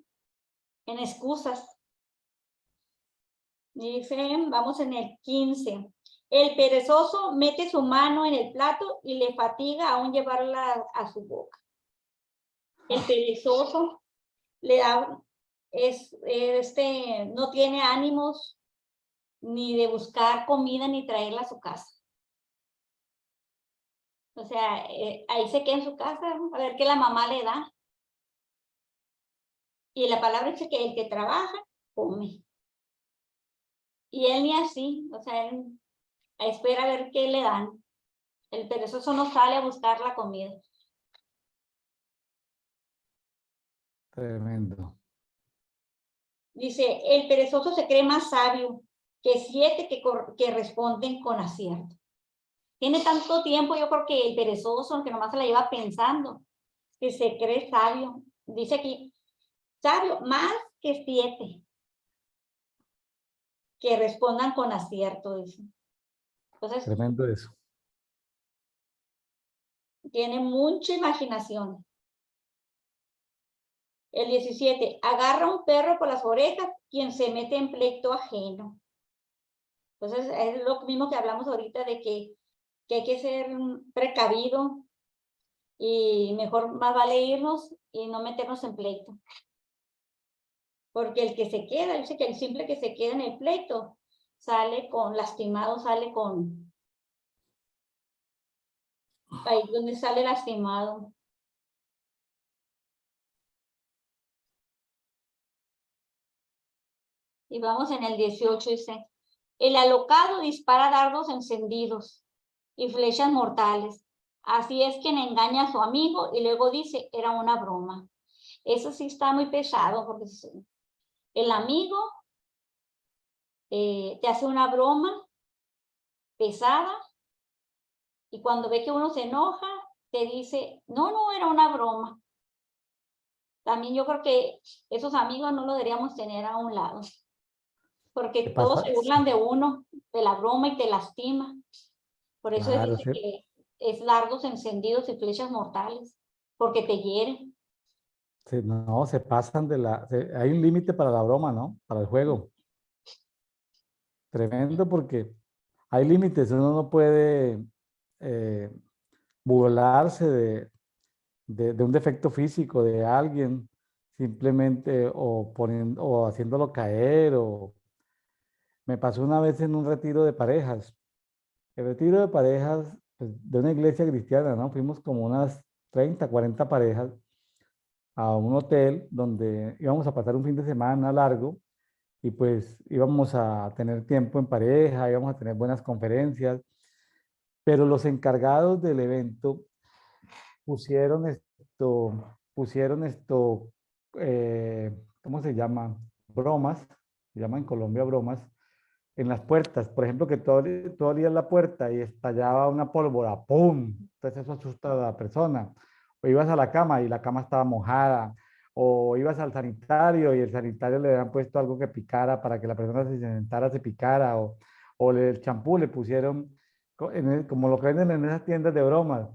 en excusas. Dice, vamos en el 15. El perezoso mete su mano en el plato y le fatiga aún llevarla a su boca. El perezoso le da, no tiene ánimos ni de buscar comida ni traerla a su casa. O sea, ahí se queda en su casa a ver qué la mamá le da. Y la palabra dice que el que trabaja, come. Y él ni así, o sea, él espera a ver qué le dan. El perezoso no sale a buscar la comida. Tremendo. Dice, el perezoso se cree más sabio que 7 que responden con acierto. Tiene tanto tiempo, yo creo que el perezoso, que nomás se la lleva pensando, que se cree sabio. Dice aquí, sabio, más que 7 que respondan con acierto, dice. Entonces, Tremendo eso. tiene mucha imaginación. El 17, agarra un perro por las orejas quien se mete en pleito ajeno. Entonces, es lo mismo que hablamos ahorita de que hay que ser precavido y mejor más vale irnos y no meternos en pleito. porque el que se queda, dice que el simple que se queda en el pleito, sale con lastimado, sale con, ahí donde sale lastimado. Y vamos en el 18, dice, el alocado dispara dardos encendidos y flechas mortales. Así es quien engaña a su amigo y luego dice, era una broma. Eso sí está muy pesado, porque el amigo te hace una broma pesada y cuando ve que uno se enoja, te dice, no, no, era una broma. También yo creo que esos amigos no los deberíamos tener a un lado, ¿Qué porque todos pasa? se burlan de uno, de la broma y te lastima. Por eso Claro, dice que es dardos encendidos y flechas mortales, porque te hieren. no, se pasan hay un límite para la broma, ¿no? Para el juego. Tremendo porque hay límites, uno no puede eh, burlarse de un defecto físico de alguien simplemente o haciéndolo caer me pasó una vez en un retiro de parejas. El retiro de parejas pues, de una iglesia cristiana, ¿no? Fuimos como unas 30, 40 parejas a un hotel donde íbamos a pasar un fin de semana largo y pues íbamos a tener tiempo en pareja, íbamos a tener buenas conferencias, pero los encargados del evento pusieron esto, ¿cómo se llama? Bromas, se llama en Colombia bromas, en las puertas. Por ejemplo, que tú abrías la puerta y estallaba una pólvora, ¡pum! Entonces eso asusta a la persona. O ibas a la cama y la cama estaba mojada. O ibas al sanitario y el sanitario le habían puesto algo que picara para que la persona se sentara, se picara. O el champú le pusieron, como lo que venden en esas tiendas de bromas,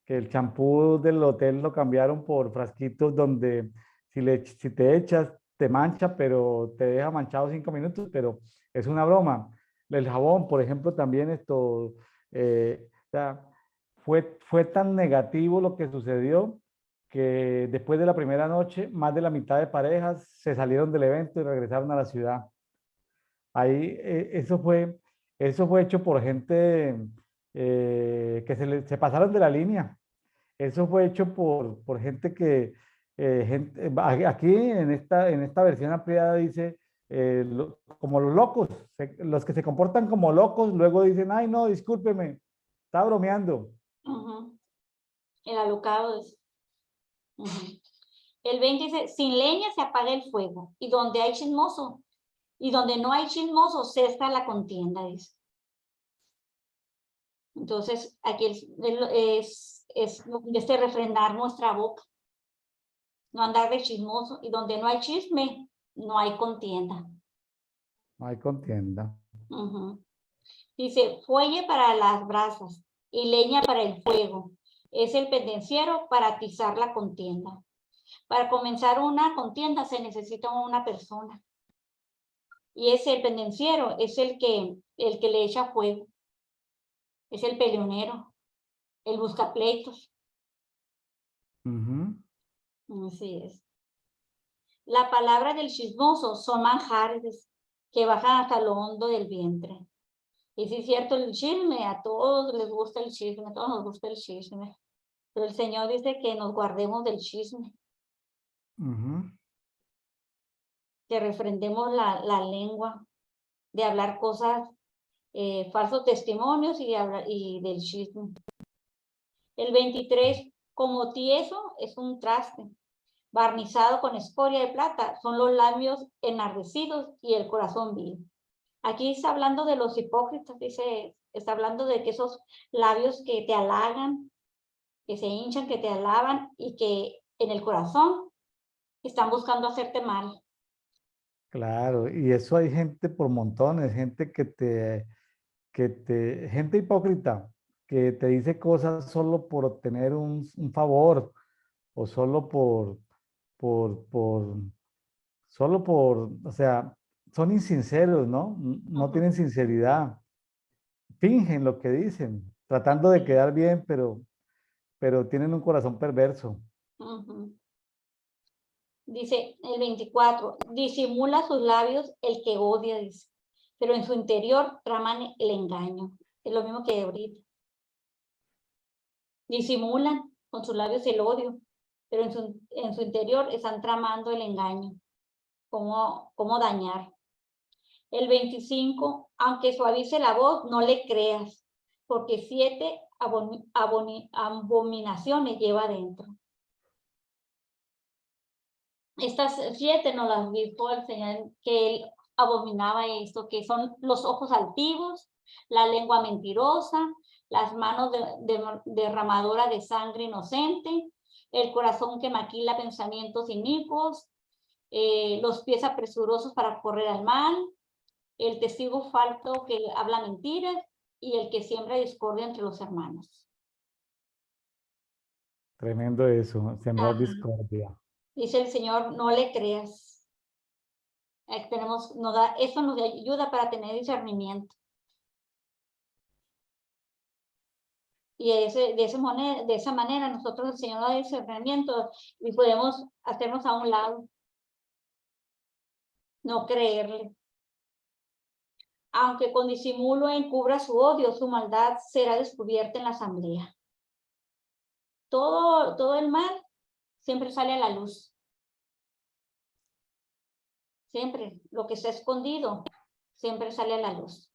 que el champú del hotel lo cambiaron por frasquitos donde si te echas te mancha, pero te deja manchado 5 minutos, pero es una broma. El jabón, por ejemplo, también o sea, fue tan negativo lo que sucedió que después de la primera noche, más de la mitad de parejas se salieron del evento y regresaron a la ciudad. Ahí, eso fue hecho por gente que se pasaron de la línea. Eso fue hecho por gente aquí en esta versión ampliada dice, como los locos, los que se comportan como locos, luego dicen, ay, no, discúlpeme, está bromeando. Ujú. El alocado es. Ujú. El 20 dice, sin leña se apaga el fuego, y donde hay chismoso, y donde no hay chismoso, cesa la contienda, dice. Entonces, aquí es este refrendar nuestra boca, no andar de chismoso, y donde no hay chisme, no hay contienda. No hay contienda. Ujú. Dice, fuelle para las brasas y leña para el fuego. Es el pendenciero para atizar la contienda. Para comenzar una contienda se necesita una persona. Y es el pendenciero, es el que le echa fuego. Es el peleonero, el buscapleitos. Ujú. Así es. La palabra del chismoso son manjares que bajan hasta lo hondo del vientre. Y sí es cierto, el chisme, a todos les gusta el chisme, a todos nos gusta el chisme. Pero el Señor dice que nos guardemos del chisme, Ujú. que refrendemos la lengua, de hablar cosas, falsos testimonios y del chisme. El 23, como tieso, es un traste, barnizado con escoria de plata, son los labios enardecidos y el corazón vil. Aquí está hablando de los hipócritas, dice, está hablando de que esos labios que te halagan, que se hinchan, que te alaban y que en el corazón están buscando hacerte mal. Claro, y eso hay gente por montones, gente gente hipócrita, que te dice cosas solo por obtener un favor o por, o sea, son insinceros, ¿no? No Ujú, tienen sinceridad, fingen lo que dicen, tratando de quedar bien, pero tienen un corazón perverso. ujú. Dice el 24, disimula sus labios el que odia, dice, pero en su interior traman el engaño. Es lo mismo que ahorita. Disimulan con sus labios el odio, pero en su interior están tramando el engaño. Cómo dañar. El 25, aunque suavice la voz, no le creas, porque 7 abominaciones lleva adentro. Estas 7 nos las dijo el Señor, que él abominaba esto, que son los ojos altivos, la lengua mentirosa, las manos derramadoras de sangre inocente, el corazón que maquila pensamientos inicuos, los pies apresurosos para correr al mal, el testigo falso que habla mentiras y el que siembra discordia entre los hermanos. Tremendo eso, sembrar discordia. Dice el Señor, no le creas. Eso nos ayuda para tener discernimiento. Y de esa manera nosotros el Señor da discernimiento y podemos hacernos a un lado. No creerle. Aunque con disimulo encubra su odio, su maldad será descubierta en la asamblea. Todo el mal siempre sale a la luz. Siempre, lo que está escondido, siempre sale a la luz.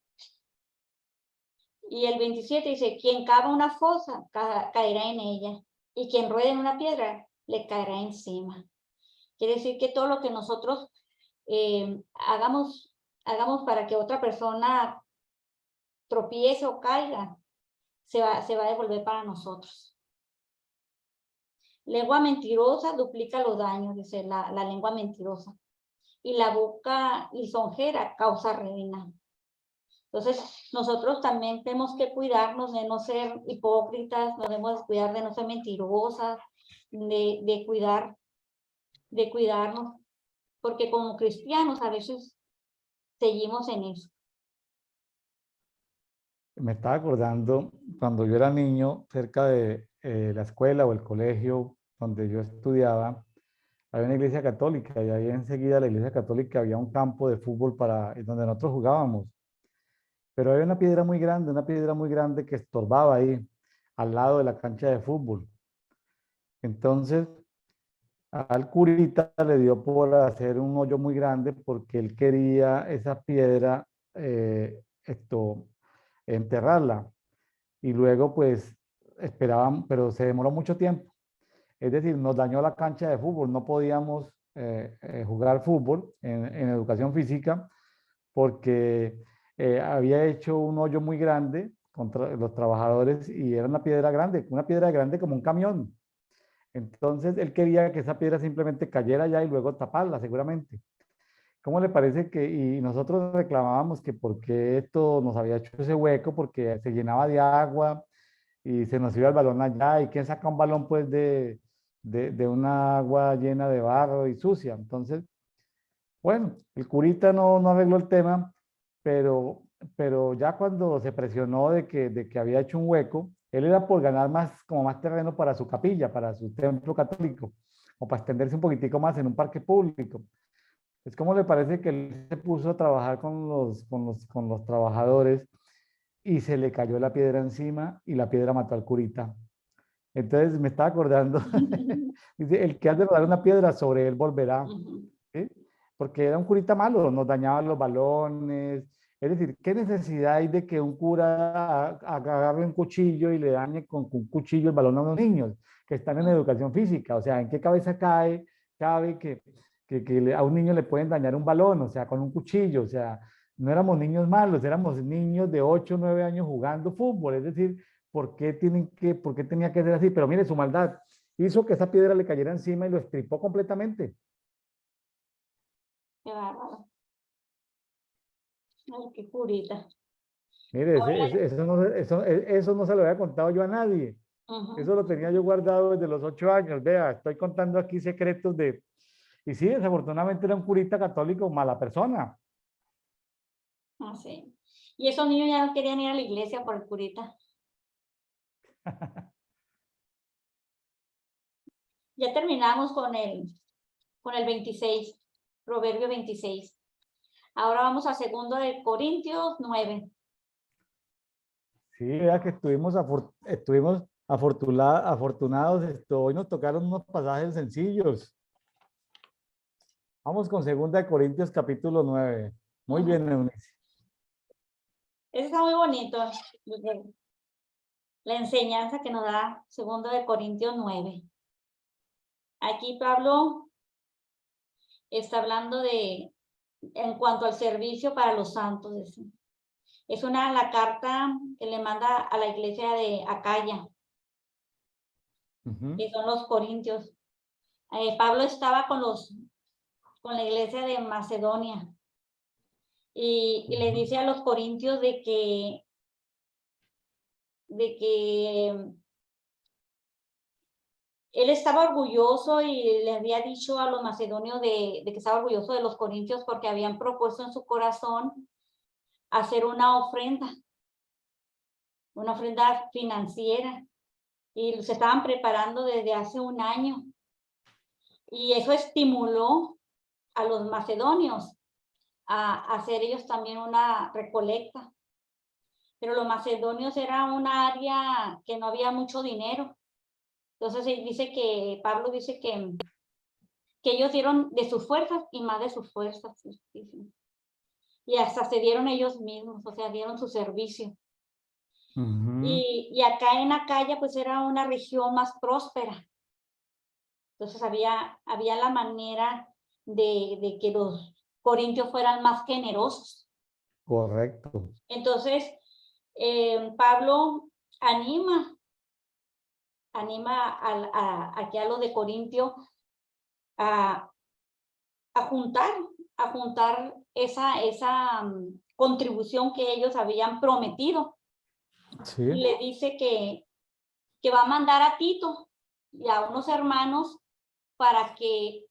Y el 27 dice, quien cava una fosa, caerá en ella. Y quien ruede en una piedra, le caerá encima. Quiere decir que todo lo que nosotros hagamos para que otra persona tropiece o caiga, se va a devolver para nosotros. Lengua mentirosa duplica los daños, dice la lengua mentirosa. Y la boca lisonjera causa ruina. Entonces, nosotros también tenemos que cuidarnos de no ser hipócritas, nos debemos cuidar de no ser mentirosas, de cuidarnos, porque como cristianos a veces seguimos en eso. Me estaba acordando cuando yo era niño, cerca de la escuela o el colegio donde yo estudiaba, había una iglesia católica y ahí enseguida de la iglesia católica había un campo de fútbol donde nosotros jugábamos. Pero había una piedra muy grande que estorbaba ahí, al lado de la cancha de fútbol. Entonces, al curita le dio por hacer un hoyo muy grande porque él quería esa piedra, enterrarla. Y luego, pues, esperaban, pero se demoró mucho tiempo. Es decir, nos dañó la cancha de fútbol, no podíamos jugar fútbol en educación física porque había hecho un hoyo muy grande contra los trabajadores y era una piedra grande como un camión. Entonces él quería que esa piedra simplemente cayera allá y luego taparla seguramente. ¿Cómo le parece que, y nosotros reclamábamos que por qué esto nos había hecho ese hueco, porque se llenaba de agua y se nos iba el balón allá, y quién saca un balón pues de una agua llena de barro y sucia? Entonces, bueno, el curita no arregló el tema, pero, pero ya cuando se presionó de que había hecho un hueco, él era por ganar como más terreno para su capilla, para su templo católico, o para extenderse un poquitico más en un parque público. Es como le parece que él se puso a trabajar con los trabajadores y se le cayó la piedra encima y la piedra mató al curita. Entonces me estaba acordando, dice, el que ha de rodar una piedra sobre él volverá. ¿Sí? Porque era un curita malo, nos dañaba los balones. Es decir, ¿qué necesidad hay de que un cura agarre un cuchillo y le dañe con un cuchillo el balón a unos niños que están en educación física? O sea, ¿en qué cabeza cabe que a un niño le pueden dañar un balón? O sea, con un cuchillo. O sea, no éramos niños malos, éramos niños de 8 o 9 años jugando fútbol. Es decir, ¿por qué tenía que ser así? Pero mire, su maldad hizo que esa piedra le cayera encima y lo estripó completamente. Qué bárbaro. Ay, qué curita. Mire, Ahora, eso no se lo había contado yo a nadie. Eso lo tenía yo guardado desde los 8 años. Vea, estoy contando aquí secretos de... Y sí, desafortunadamente era un curita católico, mala persona. sí. Y esos niños ya no querían ir a la iglesia por el curita. Ya terminamos con el 26, Proverbio 26. Ahora vamos a 2 de Corintios 9. Sí, vea que estuvimos afortunados. Hoy nos tocaron unos pasajes sencillos. Vamos con 2 de Corintios capítulo 9. Muy bien, Eunice. Ese está muy bonito, la enseñanza que nos da 2 de Corintios 9. Aquí Pablo está hablando en cuanto al servicio para los santos. Es la carta que le manda a la iglesia de Acaya, que son los corintios. Pablo estaba con la iglesia de Macedonia y le dice a los corintios de que él estaba orgulloso y le había dicho a los macedonios de que estaba orgulloso de los corintios porque habían propuesto en su corazón hacer una ofrenda financiera, y se estaban preparando desde hace un año. Y eso estimuló a los macedonios a hacer ellos también una recolecta. Pero los macedonios era un área que no había mucho dinero. Entonces Pablo dice que ellos dieron de sus fuerzas y más de sus fuerzas. Y hasta se dieron ellos mismos, o sea, dieron su servicio. Y acá en Acaya pues era una región más próspera. Entonces había la manera de que los corintios fueran más generosos. Correcto. Entonces, Pablo anima aquí a los de Corintio a juntar esa contribución que ellos habían prometido. Sí. Y le dice que va a mandar a Tito y a unos hermanos para que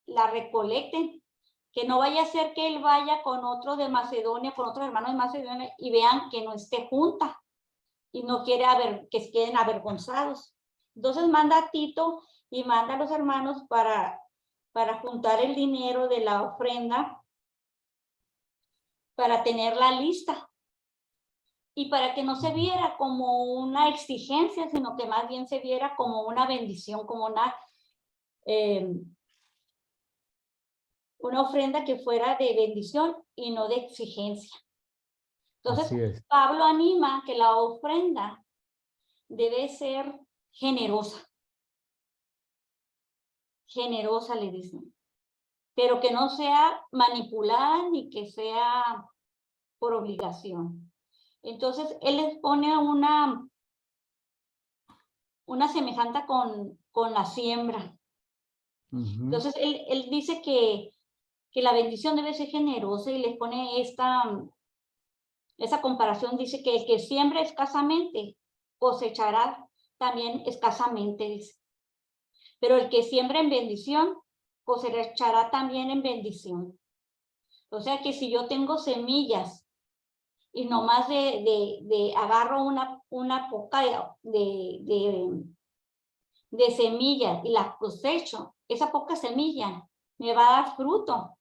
la recolecten, que no vaya a ser que él vaya con otros de Macedonia, con otros hermanos de Macedonia y vean que no esté junta y no quiere que se queden avergonzados. Entonces manda a Tito y manda a los hermanos para juntar el dinero de la ofrenda, para tenerla lista y para que no se viera como una exigencia, sino que más bien se viera como una bendición, como una ofrenda que fuera de bendición y no de exigencia. Entonces, Pablo anima que la ofrenda debe ser generosa. Generosa, le dicen. Pero que no sea manipulada ni que sea por obligación. Entonces, él les pone una semejanza con la siembra. Entonces, él dice que la bendición debe ser generosa y les pone esa comparación. Dice que el que siembra escasamente cosechará también escasamente, dice. Pero el que siembra en bendición cosechará también en bendición. O sea que si yo tengo semillas y nomás agarro una poca de semillas y las cosecho, esa poca semilla me va a dar fruto.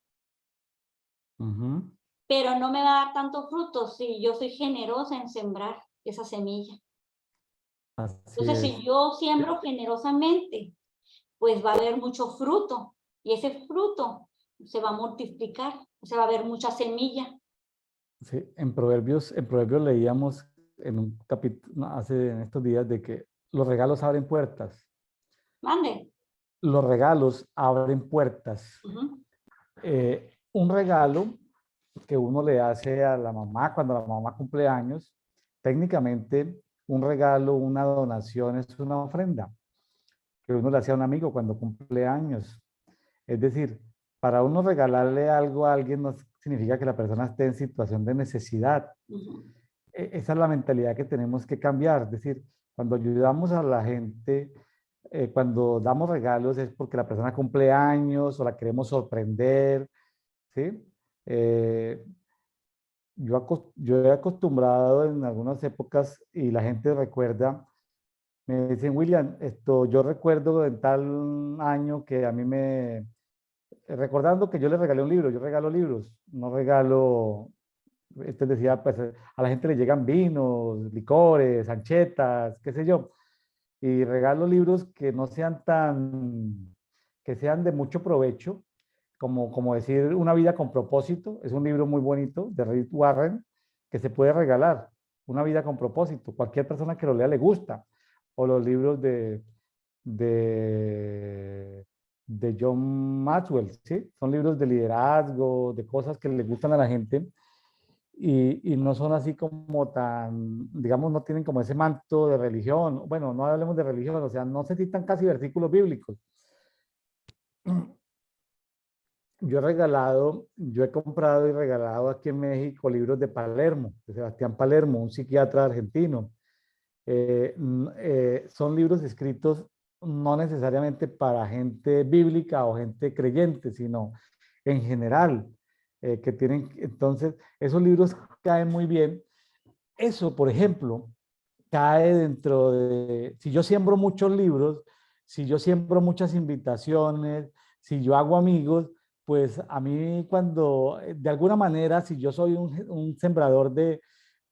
Pero no me va a dar tanto fruto si yo soy generosa en sembrar esa semilla. Entonces, si yo siembro generosamente, pues va a haber mucho fruto y ese fruto se va a multiplicar, o sea, va a haber mucha semilla. Sí, en Proverbios leíamos en un capítulo en estos días de que los regalos abren puertas. Mande. Los regalos abren puertas. Un regalo que uno le hace a la mamá cuando la mamá cumple años, técnicamente un regalo, una donación es una ofrenda que uno le hace a un amigo cuando cumple años. Es decir, para uno regalarle algo a alguien no significa que la persona esté en situación de necesidad. Esa es la mentalidad que tenemos que cambiar. Es decir, cuando ayudamos a la gente, cuando damos regalos es porque la persona cumple años o la queremos sorprender, ¿sí? Yo he acostumbrado en algunas épocas y la gente recuerda, me dicen, William, yo recuerdo en tal año que a mí me recordando que yo le regalé un libro, yo regalo libros, no regalo, este decía, pues a la gente le llegan vinos, licores, anchetas, qué sé yo, y regalo libros que no sean tan, que sean de mucho provecho, como decir Una vida con propósito, es un libro muy bonito de Rick Warren que se puede regalar, Una vida con propósito, cualquier persona que lo lea le gusta, o los libros de, de John Maxwell, ¿sí? Son libros de liderazgo, de cosas que le gustan a la gente y no son así como tan, digamos, no tienen como ese manto de religión. Bueno, no hablemos de religión, o sea, no se citan casi versículos bíblicos. Yo he comprado y regalado aquí en México libros de Palermo, de Sebastián Palermo, un psiquiatra argentino. Son libros escritos no necesariamente para gente bíblica o gente creyente, sino en general, que tienen, entonces, esos libros caen muy bien. Eso, por ejemplo, cae dentro de, si yo siembro muchos libros, si yo siembro muchas invitaciones, si yo hago amigos, pues a mí cuando, de alguna manera, si yo soy un sembrador de,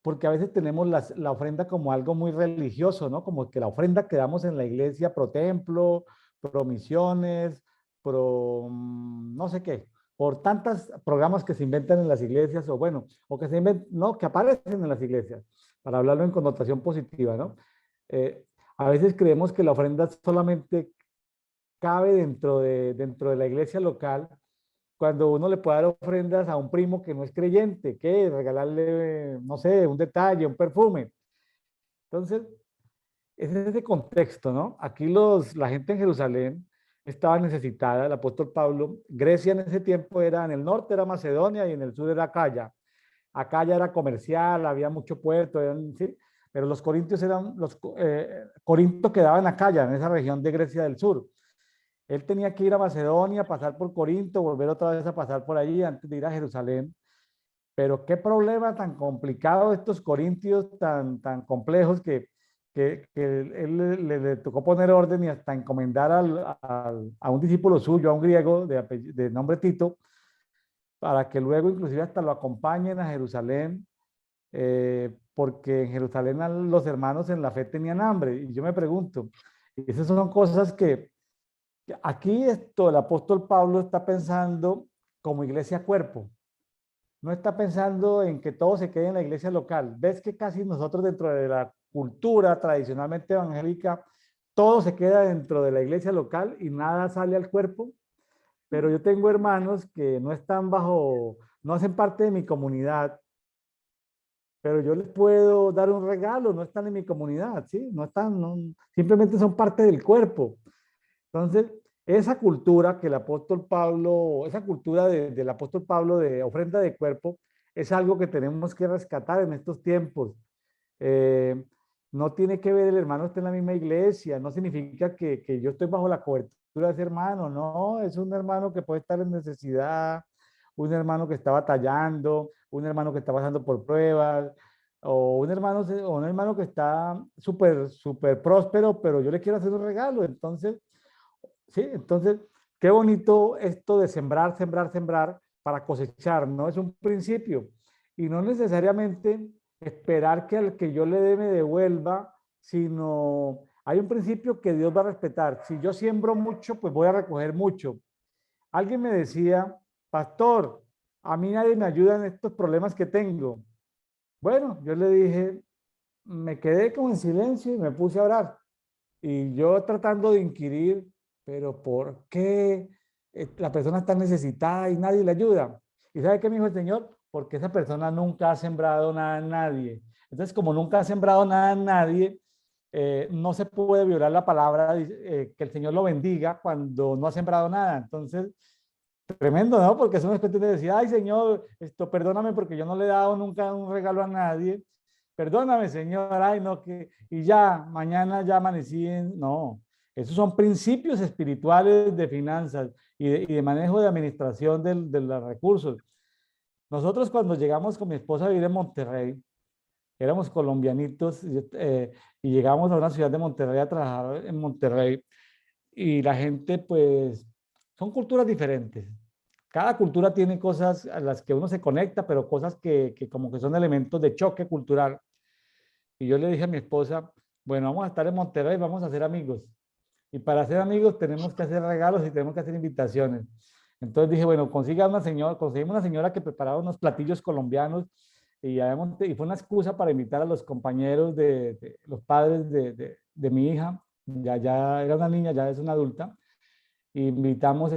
porque a veces tenemos la ofrenda como algo muy religioso, ¿no? Como que la ofrenda que damos en la iglesia pro templo, pro misiones, pro no sé qué, por tantos programas que se inventan en las iglesias, o bueno, o que se inventan, no, que aparecen en las iglesias, para hablarlo en connotación positiva, ¿no? Eh, a veces creemos que la ofrenda solamente cabe dentro de la iglesia local, cuando uno le puede dar ofrendas a un primo que no es creyente, que regalarle, no sé, un detalle, un perfume. Entonces, es ese contexto, ¿no? Aquí la gente en Jerusalén estaba necesitada, el apóstol Pablo, Grecia en ese tiempo era, en el norte era Macedonia y en el sur era Acaya. Acaya era comercial, había mucho puerto, ¿sí? Pero los corintios eran, Corinto quedaba en Acaya, en esa región de Grecia del sur. Él tenía que ir a Macedonia, pasar por Corinto, volver otra vez a pasar por allí antes de ir a Jerusalén. Pero qué problema tan complicado estos corintios tan complejos que él le tocó poner orden y hasta encomendar a un discípulo suyo, a un griego de nombre Tito, para que luego inclusive hasta lo acompañen a Jerusalén, porque en Jerusalén los hermanos en la fe tenían hambre. Y yo me pregunto, esas son cosas que aquí esto, el apóstol Pablo está pensando como iglesia cuerpo. No está pensando en que todo se quede en la iglesia local. Ves que casi nosotros dentro de la cultura tradicionalmente evangélica, todo se queda dentro de la iglesia local y nada sale al cuerpo. Pero yo tengo hermanos que no están bajo, no hacen parte de mi comunidad, pero yo les puedo dar un regalo, no están en mi comunidad, ¿sí? No están, simplemente son parte del cuerpo. Entonces, esa cultura que el apóstol Pablo, esa cultura del apóstol Pablo de ofrenda de cuerpo, es algo que tenemos que rescatar en estos tiempos. Eh, no tiene que ver el hermano esté en la misma iglesia, no significa que yo estoy bajo la cobertura de ese hermano, no, es un hermano que puede estar en necesidad, un hermano que está batallando, un hermano que está pasando por pruebas, o un hermano que está súper próspero, pero yo le quiero hacer un regalo, entonces ¿sí? Entonces, qué bonito esto de sembrar, sembrar, sembrar para cosechar, ¿no? Es un principio. Y no necesariamente esperar que al que yo le dé me devuelva, sino hay un principio que Dios va a respetar. Si yo siembro mucho, pues voy a recoger mucho. Alguien me decía, pastor, a mí nadie me ayuda en estos problemas que tengo. Bueno, yo le dije, me quedé como en silencio y me puse a orar. Y yo tratando de inquirir, pero ¿por qué la persona está necesitada y nadie le ayuda? ¿Y sabe qué me dijo el Señor? Porque esa persona nunca ha sembrado nada en nadie. Entonces, como nunca ha sembrado nada en nadie, no se puede violar la palabra que el Señor lo bendiga cuando no ha sembrado nada. Entonces, tremendo, ¿no? Porque es una especie de decir, ay Señor, perdóname porque yo no le he dado nunca un regalo a nadie. Perdóname, Señor, ay no, que, y ya, mañana ya amanecí en, no. Esos son principios espirituales de finanzas y de manejo de administración de los recursos. Nosotros cuando llegamos con mi esposa a vivir en Monterrey, éramos colombianitos y llegamos a una ciudad de Monterrey a trabajar en Monterrey y la gente pues son culturas diferentes. cada cultura tiene cosas a las que uno se conecta, pero cosas que como que son elementos de choque cultural. Y yo le dije a mi esposa, bueno, vamos a estar en Monterrey, vamos a ser amigos. Y para ser amigos tenemos que hacer regalos y tenemos que hacer invitaciones. Entonces dije, bueno, conseguimos una señora que preparaba unos platillos colombianos y fue una excusa para invitar a los compañeros de los padres de mi hija. Ya era una niña, ya es una adulta. Invitamos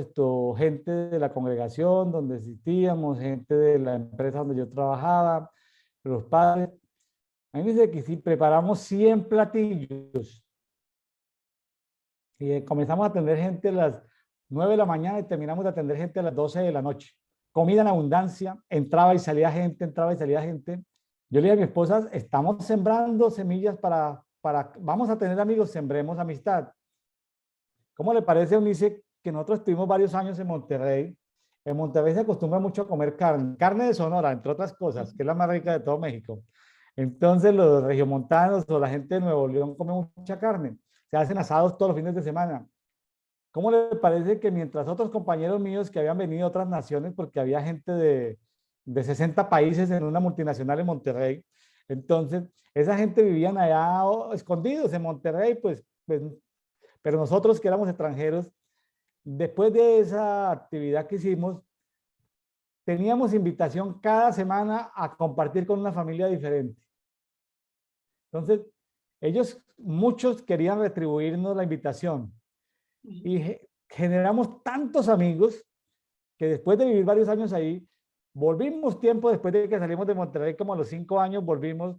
gente de la congregación donde existíamos, gente de la empresa donde yo trabajaba, los padres. A mí me dice que sí, preparamos 100 platillos y comenzamos a atender gente a las 9 de la mañana y terminamos de atender gente a las 12 de la noche. Comida en abundancia, entraba y salía gente, entraba y salía gente. Yo le dije a mi esposa, estamos sembrando semillas vamos a tener amigos, sembremos amistad. ¿Cómo le parece, Eunice, que nosotros estuvimos varios años en Monterrey? En Monterrey se acostumbra mucho a comer carne de Sonora, entre otras cosas, que es la más rica de todo México. Entonces los regiomontanos o la gente de Nuevo León come mucha carne. Se hacen asados todos los fines de semana. ¿Cómo le parece que mientras otros compañeros míos que habían venido de otras naciones, porque había gente de 60 países en una multinacional en Monterrey, entonces esa gente vivían allá escondidos en Monterrey, pues, pero nosotros que éramos extranjeros, después de esa actividad que hicimos, teníamos invitación cada semana a compartir con una familia diferente. Entonces, muchos querían retribuirnos la invitación y generamos tantos amigos que después de vivir varios años ahí, volvimos tiempo después de que salimos de Monterrey, como a los 5 años volvimos.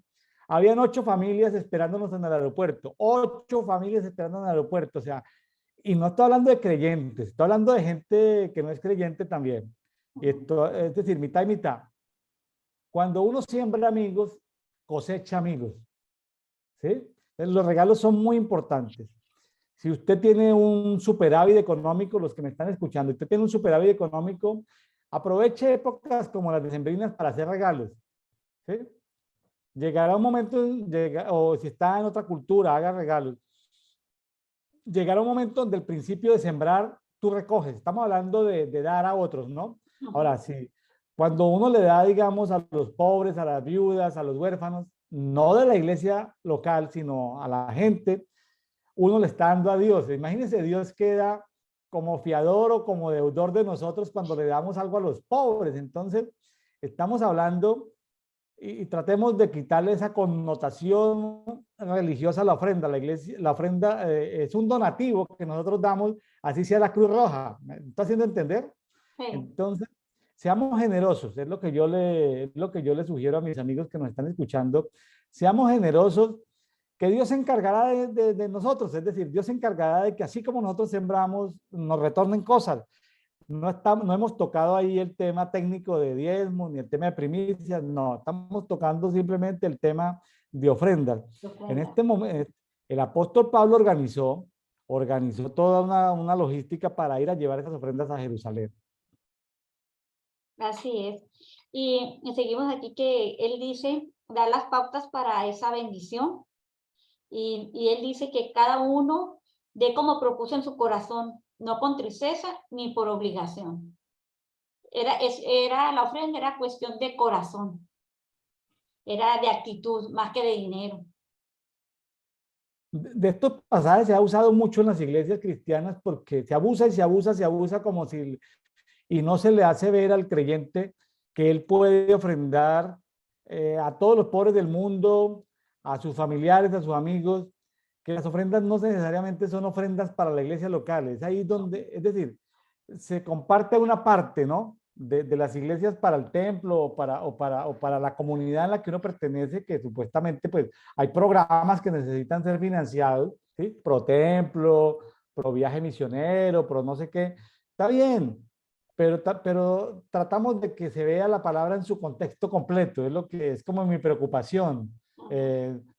Habían 8 familias esperándonos en el aeropuerto, 8 familias esperando en el aeropuerto, o sea, y no estoy hablando de creyentes, estoy hablando de gente que no es creyente también. Es decir, mitad y mitad. Cuando uno siembra amigos, cosecha amigos. ¿Sí? Entonces, los regalos son muy importantes. Si usted tiene un superávit económico, los que me están escuchando, usted tiene un superávit económico, aproveche épocas como las decembrinas para hacer regalos. ¿Sí? Llegará un momento, o si está en otra cultura, haga regalos. Llegará un momento donde el principio de sembrar, tú recoges. Estamos hablando de dar a otros, ¿no? Ahora, sí, cuando uno le da, digamos, a los pobres, a las viudas, a los huérfanos, no de la iglesia local, sino a la gente, uno le está dando a Dios. Imagínense, Dios queda como fiador o como deudor de nosotros cuando le damos algo a los pobres. Entonces, estamos hablando y tratemos de quitarle esa connotación religiosa a la ofrenda. La iglesia, la ofrenda es un donativo que nosotros damos, así sea la Cruz Roja. ¿Me está haciendo entender? Sí. Entonces, seamos generosos, es lo que yo le sugiero a mis amigos que nos están escuchando. Seamos generosos, que Dios se encargará de nosotros, es decir, Dios se encargará de que así como nosotros sembramos, nos retornen cosas. No hemos tocado ahí el tema técnico de diezmo, ni el tema de primicias, no, estamos tocando simplemente el tema de ofrendas. En este momento, el apóstol Pablo organizó toda una logística para ir a llevar esas ofrendas a Jerusalén. Así es. Y seguimos aquí que él dice, da las pautas para esa bendición. Y él dice que cada uno dé como propuso en su corazón, no con tristeza ni por obligación. La ofrenda era cuestión de corazón, era de actitud más que de dinero. De estos pasajes se ha usado mucho en las iglesias cristianas porque se abusa y se abusa, se abusa como si, y no se le hace ver al creyente que él puede ofrendar a todos los pobres del mundo, a sus familiares, a sus amigos, que las ofrendas no necesariamente son ofrendas para la iglesia local, es ahí donde, es decir, se comparte una parte, ¿no? De las iglesias para el templo o para la comunidad en la que uno pertenece, que supuestamente pues hay programas que necesitan ser financiados, ¿sí? Pro templo, pro viaje misionero, pro no sé qué, está bien, pero tratamos de que se vea la palabra en su contexto completo, es lo que es como mi preocupación.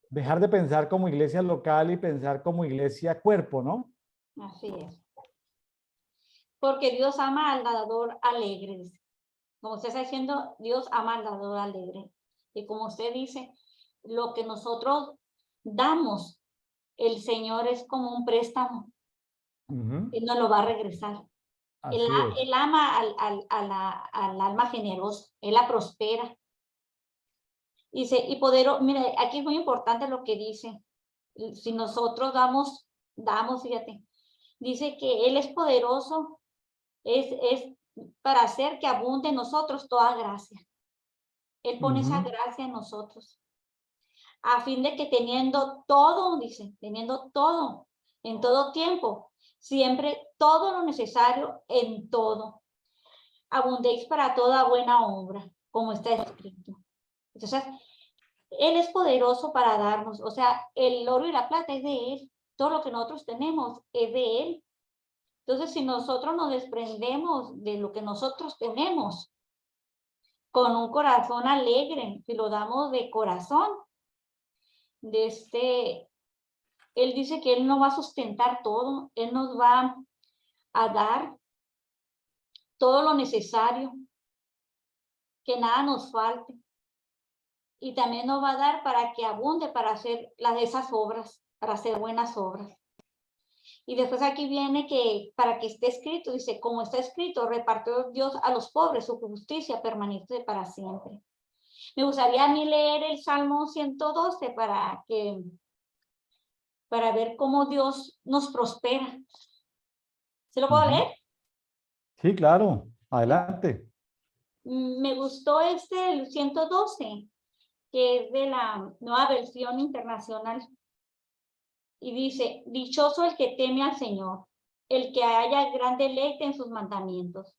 Dejar de pensar como iglesia local y pensar como iglesia cuerpo, ¿no? Así es. Porque Dios ama al dador alegre. Como usted está diciendo, Dios ama al dador alegre. Y como usted dice, lo que nosotros damos, el Señor es como un préstamo. Él nos lo va a regresar. Así es. Él ama al alma generosa, Él la prospera. Dice, y poderoso, mire, aquí es muy importante lo que dice. Si nosotros damos, fíjate, dice que Él es poderoso, es para hacer que abunde en nosotros toda gracia. Él pone esa Ujú. gracia en nosotros, a fin de que teniendo todo, dice, teniendo todo, en todo tiempo, siempre todo lo necesario en todo, abundéis para toda buena obra, como está escrito. Entonces, Él es poderoso para darnos, o sea, el oro y la plata es de Él, todo lo que nosotros tenemos es de Él. Entonces, si nosotros nos desprendemos de lo que nosotros tenemos con un corazón alegre, si lo damos de corazón, Él dice que Él no va a sustentar todo, Él nos va a dar todo lo necesario, que nada nos falte. Y también nos va a dar para que abunde para hacer esas obras, para hacer buenas obras. Y después aquí viene que para que esté escrito, dice, como está escrito, repartió Dios a los pobres, su justicia permanece para siempre. Me gustaría a mí leer el Salmo 112 para ver cómo Dios nos prospera. ¿Se lo puedo Ujú. leer? Sí, claro. ¿Sí? Adelante. Me gustó el 112, que es de la nueva versión internacional. Y dice, dichoso el que teme al Señor, el que haya gran deleite en sus mandamientos.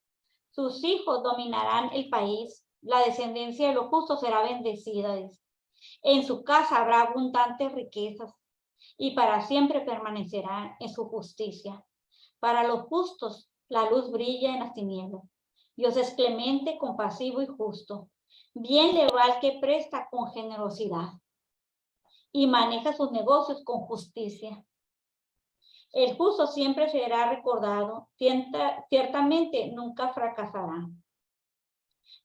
Sus hijos dominarán el país, la descendencia de los justos será bendecida. Dice. En su casa habrá abundantes riquezas y para siempre permanecerá en su justicia. Para los justos la luz brilla en las tinieblas. Dios es clemente, compasivo y justo. Bien le va al que presta con generosidad y maneja sus negocios con justicia. El justo siempre será recordado, ciertamente nunca fracasará.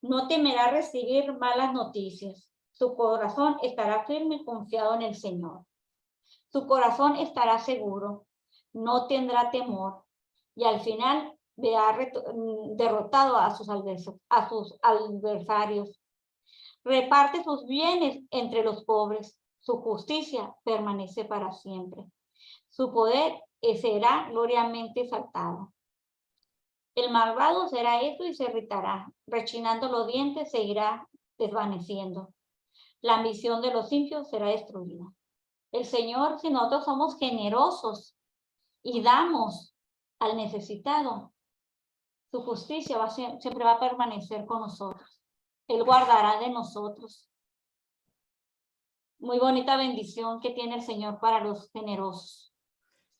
No temerá recibir malas noticias. Su corazón estará firme y confiado en el Señor. Su corazón estará seguro, no tendrá temor y al final verá derrotado a sus adversarios. Reparte sus bienes entre los pobres. Su justicia permanece para siempre. Su poder será gloriamente exaltado. El malvado será eso y se irritará. Rechinando los dientes se irá desvaneciendo. La ambición de los impíos será destruida. El Señor, si nosotros somos generosos y damos al necesitado, su justicia siempre va a permanecer con nosotros. Él guardará de nosotros. Muy bonita bendición que tiene el Señor para los generosos.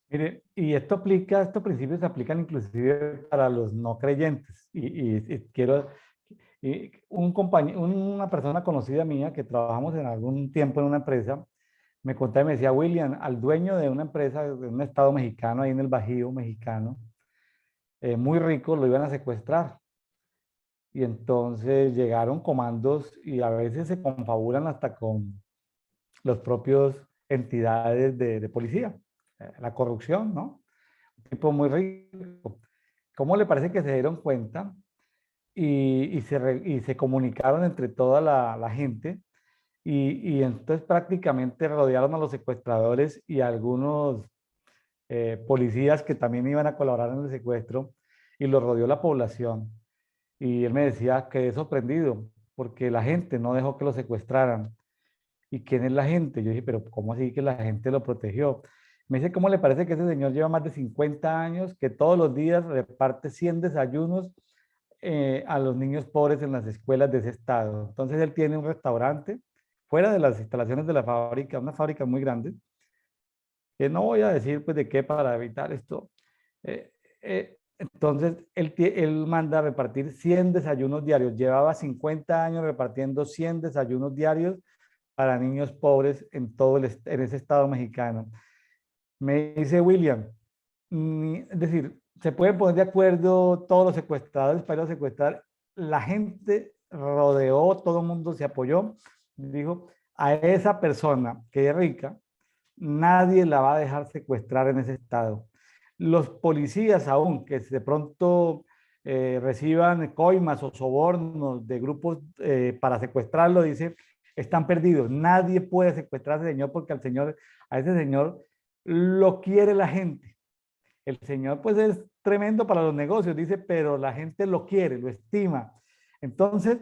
Mire, y esto aplica, estos principios se aplican inclusive para los no creyentes. Y quiero, una persona conocida mía que trabajamos en algún tiempo en una empresa, me contaba y me decía, William, al dueño de una empresa de un estado mexicano, ahí en el Bajío mexicano, muy rico, lo iban a secuestrar. Y entonces llegaron comandos y a veces se confabulan hasta con los propios entidades de policía. La corrupción, ¿no? Un tipo muy rico. ¿Cómo le parece que se dieron cuenta y se comunicaron entre toda la gente? Y entonces prácticamente rodearon a los secuestradores y a algunos policías que también iban a colaborar en el secuestro y los rodeó la población. Y él me decía, quedé sorprendido porque la gente no dejó que lo secuestraran. ¿Y quién es la gente? Yo dije, pero ¿cómo así que la gente lo protegió? Me dice, ¿cómo le parece que ese señor lleva más de 50 años, que todos los días reparte 100 desayunos a los niños pobres en las escuelas de ese estado? Entonces él tiene un restaurante fuera de las instalaciones de la fábrica, una fábrica muy grande, que no voy a decir pues de qué para evitar esto. Eh, entonces él manda a repartir 100 desayunos diarios. Llevaba 50 años repartiendo 100 desayunos diarios para niños pobres en todo en ese estado mexicano. Me dice William, es decir, se pueden poner de acuerdo todos los secuestradores para ir a secuestrar. La gente rodeó, todo el mundo se apoyó. Dijo, a esa persona que es rica, nadie la va a dejar secuestrar en ese estado. los policías aún, que de pronto reciban coimas o sobornos de grupos para secuestrarlo, dice, están perdidos. Nadie puede secuestrar a ese señor porque a ese señor lo quiere la gente. El señor pues es tremendo para los negocios, dice, pero la gente lo quiere, lo estima. Entonces,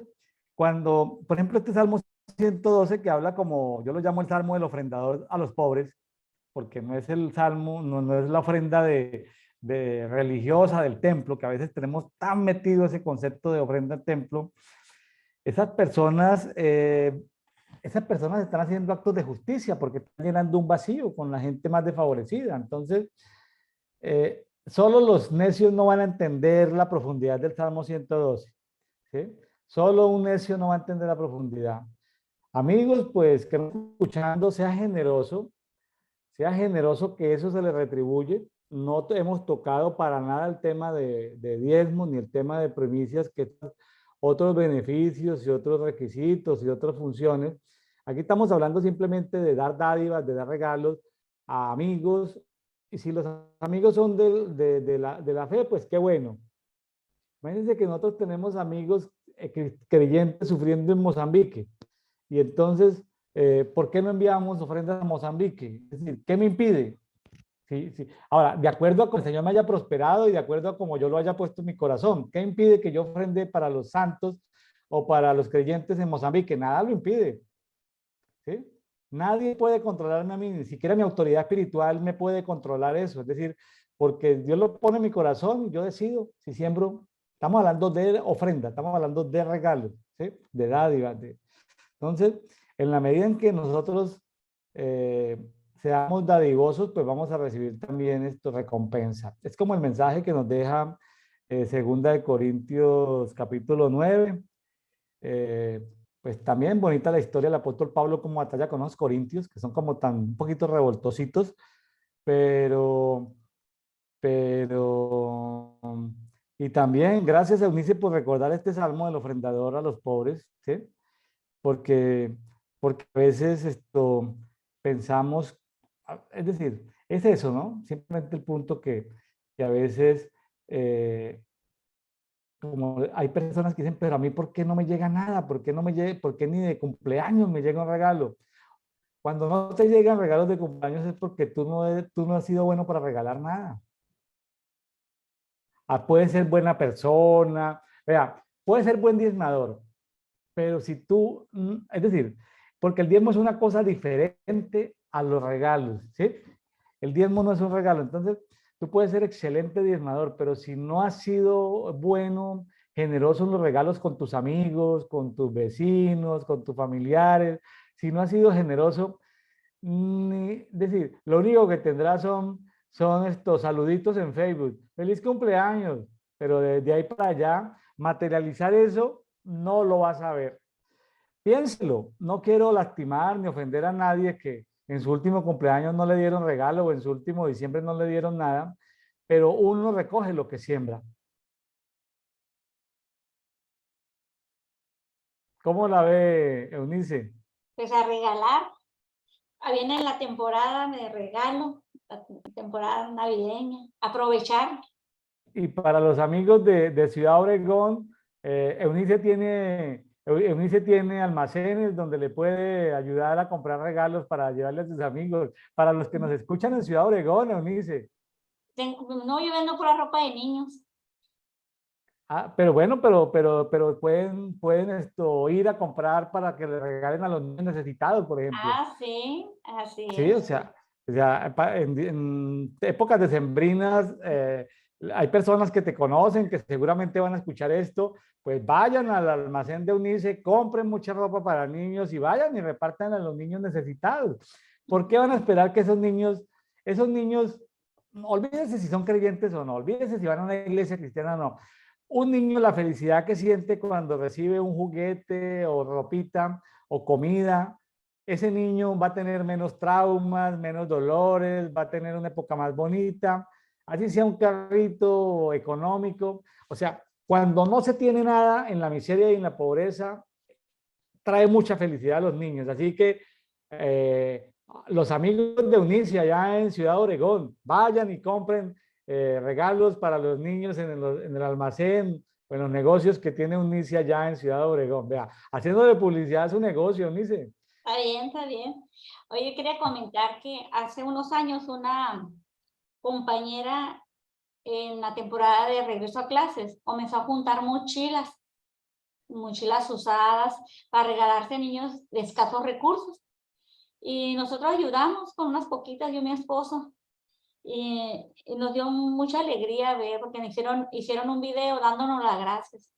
cuando, por ejemplo, este Salmo 112 que habla como, yo lo llamo el Salmo del ofrendador a los pobres, porque no es el salmo, no es la ofrenda de religiosa del templo, que a veces tenemos tan metido ese concepto de ofrenda al templo. Esas personas, esas personas están haciendo actos de justicia porque están llenando un vacío con la gente más desfavorecida. Entonces, solo los necios no van a entender la profundidad del Salmo 112. ¿Sí? Solo un necio no va a entender la profundidad. Amigos, pues que no escuchando, sea generoso que eso se le retribuye. No hemos tocado para nada el tema de diezmos ni el tema de primicias, que otros beneficios y otros requisitos y otras funciones. Aquí estamos hablando simplemente de dar dádivas, de dar regalos a amigos. Y si los amigos son de la fe, pues qué bueno. Imagínense que nosotros tenemos amigos creyentes sufriendo en Mozambique. Y entonces, ¿por qué no enviamos ofrendas a Mozambique? Es decir, ¿qué me impide? Sí, sí. Ahora, de acuerdo a cómo el Señor me haya prosperado y de acuerdo a cómo yo lo haya puesto en mi corazón, ¿qué impide que yo ofrende para los santos o para los creyentes en Mozambique? Nada lo impide. ¿Sí? Nadie puede controlarme a mí, ni siquiera mi autoridad espiritual me puede controlar eso. Es decir, porque Dios lo pone en mi corazón y yo decido si siembro. Estamos hablando de ofrenda, estamos hablando de regalos, ¿sí? De dádivas. Entonces, en la medida en que nosotros seamos dadivosos, pues vamos a recibir también esto recompensa. Es como el mensaje que nos deja Segunda de Corintios capítulo 9. Pues también bonita la historia del apóstol Pablo como batalla con los corintios, que son como tan un poquito revoltositos, pero, pero, y también gracias a Eunice por recordar este salmo del ofrendador a los pobres, ¿sí? Porque, porque a veces esto pensamos, es decir, es eso, ¿no? Simplemente el punto que a veces como hay personas que dicen, pero a mí, ¿por qué no me llega nada? ¿Por qué no me llega, por qué ni de cumpleaños me llega un regalo? Cuando no te llegan regalos de cumpleaños es porque tú no has sido bueno para regalar nada. Ah, puedes ser buena persona, vea, puedes ser buen diezmador, pero si tú, es decir, porque el diezmo es una cosa diferente a los regalos, ¿sí? El diezmo no es un regalo, entonces tú puedes ser excelente diezmador, pero si no has sido bueno, generoso en los regalos con tus amigos, con tus vecinos, con tus familiares, si no has sido generoso, es decir, lo único que tendrás son estos saluditos en Facebook. Feliz cumpleaños, pero desde ahí para allá, materializar eso no lo vas a ver. Piénselo, no quiero lastimar ni ofender a nadie que en su último cumpleaños no le dieron regalo o en su último diciembre no le dieron nada, pero uno recoge lo que siembra. ¿Cómo la ve Eunice? Pues a regalar. Viene la temporada de regalo, la temporada navideña. Aprovechar. Y para los amigos de Ciudad Obregón, Eunice tiene almacenes donde le puede ayudar a comprar regalos para llevarle a sus amigos. Para los que nos escuchan en Ciudad Obregón, Eunice. No, yo vendo pura ropa de niños. Ah, pero bueno, pero pueden ir a comprar para que le regalen a los niños necesitados, por ejemplo. Ah, sí, así Sí, es. o sea en épocas decembrinas hay personas que te conocen, que seguramente van a escuchar esto, pues vayan al almacén de Unice, compren mucha ropa para niños y vayan y repartan a los niños necesitados. ¿Por qué van a esperar que esos niños, olvídense si son creyentes o no, olvídense si van a una iglesia cristiana o no? Un niño, la felicidad que siente cuando recibe un juguete o ropita o comida, ese niño va a tener menos traumas, menos dolores, va a tener una época más bonita, así sea un carrito económico. O sea, cuando no se tiene nada en la miseria y en la pobreza, trae mucha felicidad a los niños. Así que los amigos de Unicia allá en Ciudad Obregón, vayan y compren regalos para los niños en el almacén o en los negocios que tiene Unice allá en Ciudad Obregón. Vea, haciéndole publicidad a su negocio, Unice. Está bien, está bien. Oye, quería comentar que hace unos años una compañera en la temporada de regreso a clases comenzó a juntar mochilas usadas para regalarse a niños de escasos recursos. Y nosotros ayudamos con unas poquitas, yo y mi esposo. Y nos dio mucha alegría ver, porque hicieron un video dándonos las gracias.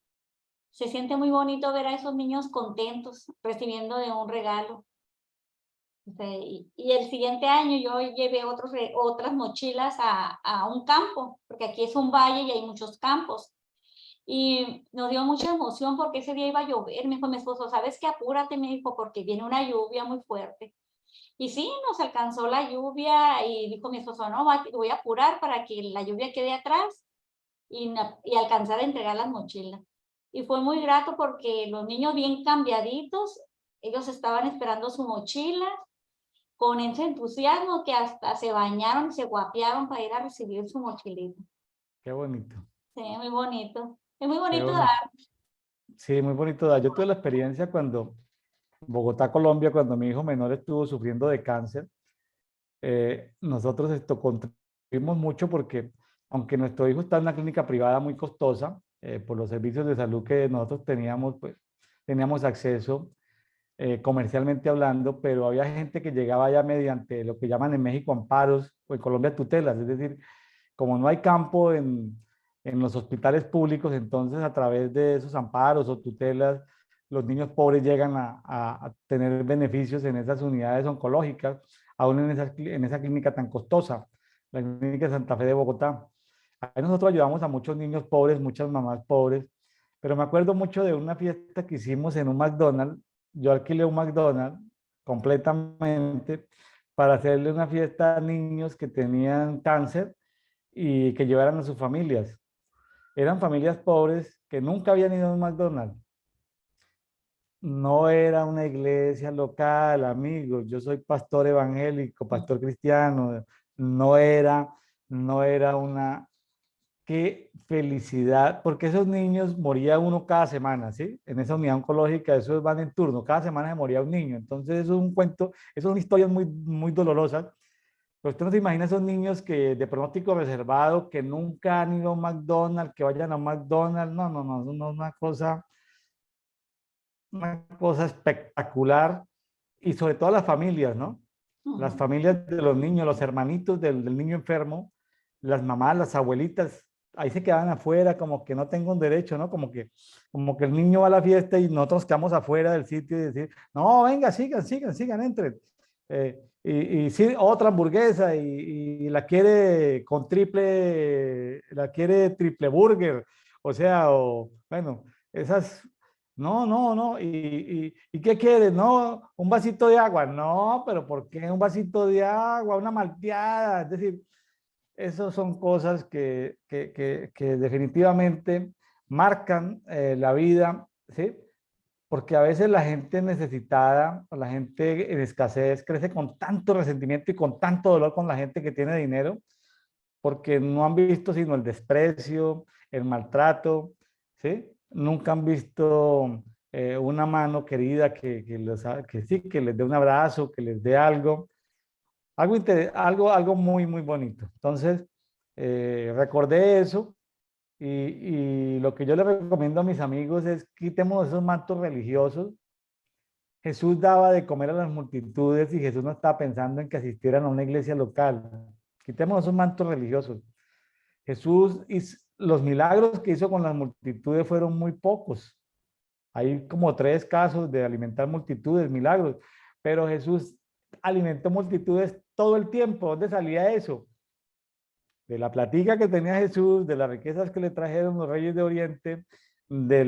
Se siente muy bonito ver a esos niños contentos recibiendo de un regalo. Y el siguiente año yo llevé otras mochilas a un campo, porque aquí es un valle y hay muchos campos. Y nos dio mucha emoción porque ese día iba a llover. Me dijo mi esposo, ¿sabes qué? Apúrate, me dijo, porque viene una lluvia muy fuerte. Y sí, nos alcanzó la lluvia y dijo mi esposo, no, voy a apurar para que la lluvia quede atrás y alcanzar a entregar las mochilas. Y fue muy grato porque los niños bien cambiaditos, ellos estaban esperando su mochila con ese entusiasmo que hasta se bañaron y se guapearon para ir a recibir su mochilita. Qué bonito. Sí, muy bonito. Es muy Qué bonito bonito. dar. Sí, muy bonito. Yo tuve la experiencia cuando Bogotá, Colombia, cuando mi hijo menor estuvo sufriendo de cáncer. Nosotros esto contribuimos mucho porque, aunque nuestro hijo está en una clínica privada muy costosa, por los servicios de salud que nosotros teníamos, pues teníamos acceso comercialmente hablando, pero había gente que llegaba ya mediante lo que llaman en México amparos o en Colombia tutelas, es decir, como no hay campo en los hospitales públicos, entonces a través de esos amparos o tutelas, los niños pobres llegan a tener beneficios en esas unidades oncológicas, aún en esa clínica tan costosa, la clínica de Santa Fe de Bogotá. Ahí nosotros ayudamos a muchos niños pobres, muchas mamás pobres, pero me acuerdo mucho de una fiesta que hicimos en un McDonald's. Yo alquilé un McDonald's completamente para hacerle una fiesta a niños que tenían cáncer y que llevaran a sus familias. Eran familias pobres que nunca habían ido a un McDonald's. No era una iglesia local, amigos. Yo soy pastor evangélico, pastor cristiano. No era, no era una... Qué felicidad, porque esos niños moría uno cada semana, ¿sí? En esa unidad oncológica, esos van en turno, cada semana se moría un niño. Entonces, eso es un cuento, eso son historias muy, muy dolorosas. Pero usted no se imagina esos niños que de pronóstico reservado, que nunca han ido a un McDonald's, que vayan a un McDonald's. No, no, no, eso no es una cosa espectacular. Y sobre todo las familias, ¿no? Las familias de los niños, los hermanitos del niño enfermo, las mamás, las abuelitas, ahí se quedan afuera, como que no tengo un derecho, ¿no? Como que el niño va a la fiesta y nosotros quedamos afuera del sitio y decir, no, venga, sigan, sigan, sigan, entren. Y sí, otra hamburguesa y la quiere con la quiere triple burger, o sea, o bueno, esas, no, no, no, ¿y qué quieres? No, un vasito de agua, no, pero ¿por qué un vasito de agua? Una malteada, es decir, esas son cosas que definitivamente marcan la vida, ¿sí? Porque a veces la gente necesitada, o la gente en escasez, crece con tanto resentimiento y con tanto dolor con la gente que tiene dinero, porque no han visto sino el desprecio, el maltrato, ¿sí? Nunca han visto una mano querida que sí, que les dé un abrazo, que les dé algo. Algo muy, muy bonito. Entonces, recordé eso y lo que yo le recomiendo a mis amigos es quitemos esos mantos religiosos. Jesús daba de comer a las multitudes y Jesús no estaba pensando en que asistieran a una iglesia local. Quitemos esos mantos religiosos. Los milagros que hizo con las multitudes fueron muy pocos. Hay como 3 casos de alimentar multitudes, milagros, pero Jesús alimentó multitudes todo el tiempo. ¿Dónde salía eso? De la platica que tenía Jesús, de las riquezas que le trajeron los reyes de Oriente, de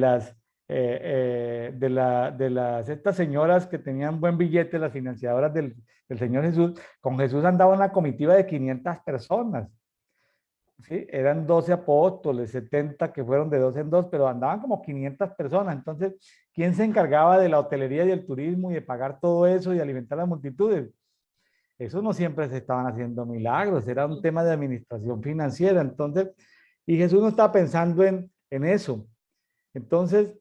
estas señoras que tenían buen billete, las financiadoras del Señor Jesús. Con Jesús andaba una comitiva de 500 personas. ¿Sí? Eran 12 apóstoles, 70 que fueron de dos en dos, pero andaban como 500 personas. Entonces, ¿quién se encargaba de la hotelería y el turismo y de pagar todo eso y alimentar a las multitudes? eso no siempre se estaban haciendo milagros, era un tema de administración financiera. Entonces, y Jesús no estaba pensando en eso. Entonces,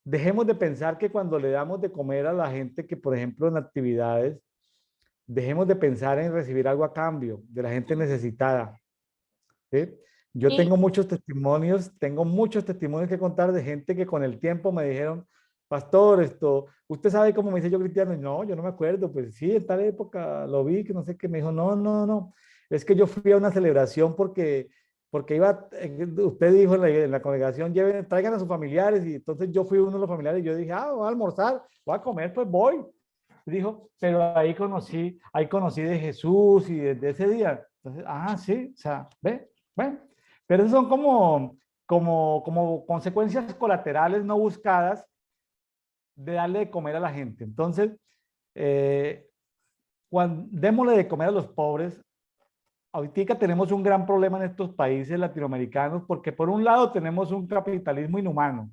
dejemos de pensar que cuando le damos de comer a la gente, que por ejemplo en actividades, dejemos de pensar en recibir algo a cambio de la gente necesitada. ¿Sí? Yo Sí, tengo muchos testimonios que contar de gente que con el tiempo me dijeron, pastor, ¿usted sabe cómo me hice yo cristiano? Y no, yo no me acuerdo, pues sí, en tal época lo vi, que no sé qué, me dijo, no, no, no, es que yo fui a una celebración porque iba, usted dijo en la congregación, traigan a sus familiares, y entonces yo fui uno de los familiares y yo dije, voy a almorzar, voy a comer, pues voy. Dijo, pero ahí conocí de Jesús y desde ese día. Entonces, sí, o sea, ve, bueno, pero son como consecuencias colaterales no buscadas de darle de comer a la gente. Entonces, eh, démosle de comer a los pobres. Ahorita tenemos un gran problema en estos países latinoamericanos porque por un lado tenemos un capitalismo inhumano,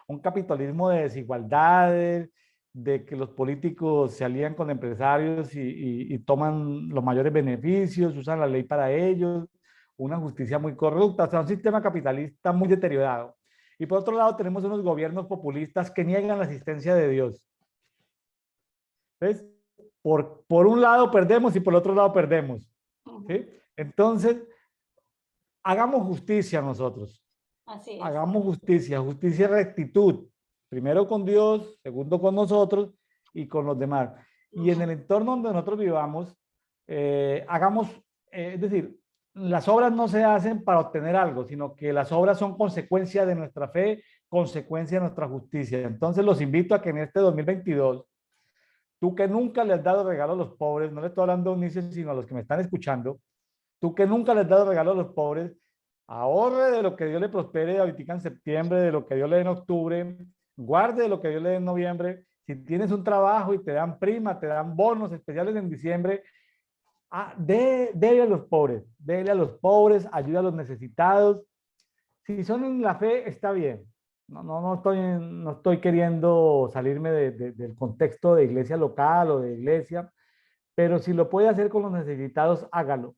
un capitalismo de desigualdades, de que los políticos se alían con empresarios y toman los mayores beneficios, usan la ley para ellos, una justicia muy corrupta, o sea, un sistema capitalista muy deteriorado. Y por otro lado tenemos unos gobiernos populistas que niegan la existencia de Dios. ¿Ves? Por un lado perdemos y por el otro lado perdemos. ¿Sí? Entonces, hagamos justicia nosotros. así es. Hagamos justicia, justicia y rectitud. Primero con Dios, segundo con nosotros y con los demás. Y en el entorno donde nosotros vivamos, hagamos, es decir, las obras no se hacen para obtener algo, sino que las obras son consecuencia de nuestra fe, consecuencia de nuestra justicia. Entonces los invito a que en este 2022, tú que nunca le has dado regalo a los pobres, no le estoy hablando a Unice, sino a los que me están escuchando, tú que nunca le has dado regalo a los pobres, ahorre de lo que Dios le prospere ahorita en septiembre, de lo que Dios le dé en octubre, guarde de lo que Dios le dé en noviembre. Si tienes un trabajo y te dan prima, te dan bonos especiales en diciembre, dele a los pobres, ayuda a los necesitados. Si son en la fe, está bien. No estoy queriendo salirme del contexto de iglesia local o de iglesia, pero si lo puede hacer con los necesitados, hágalo,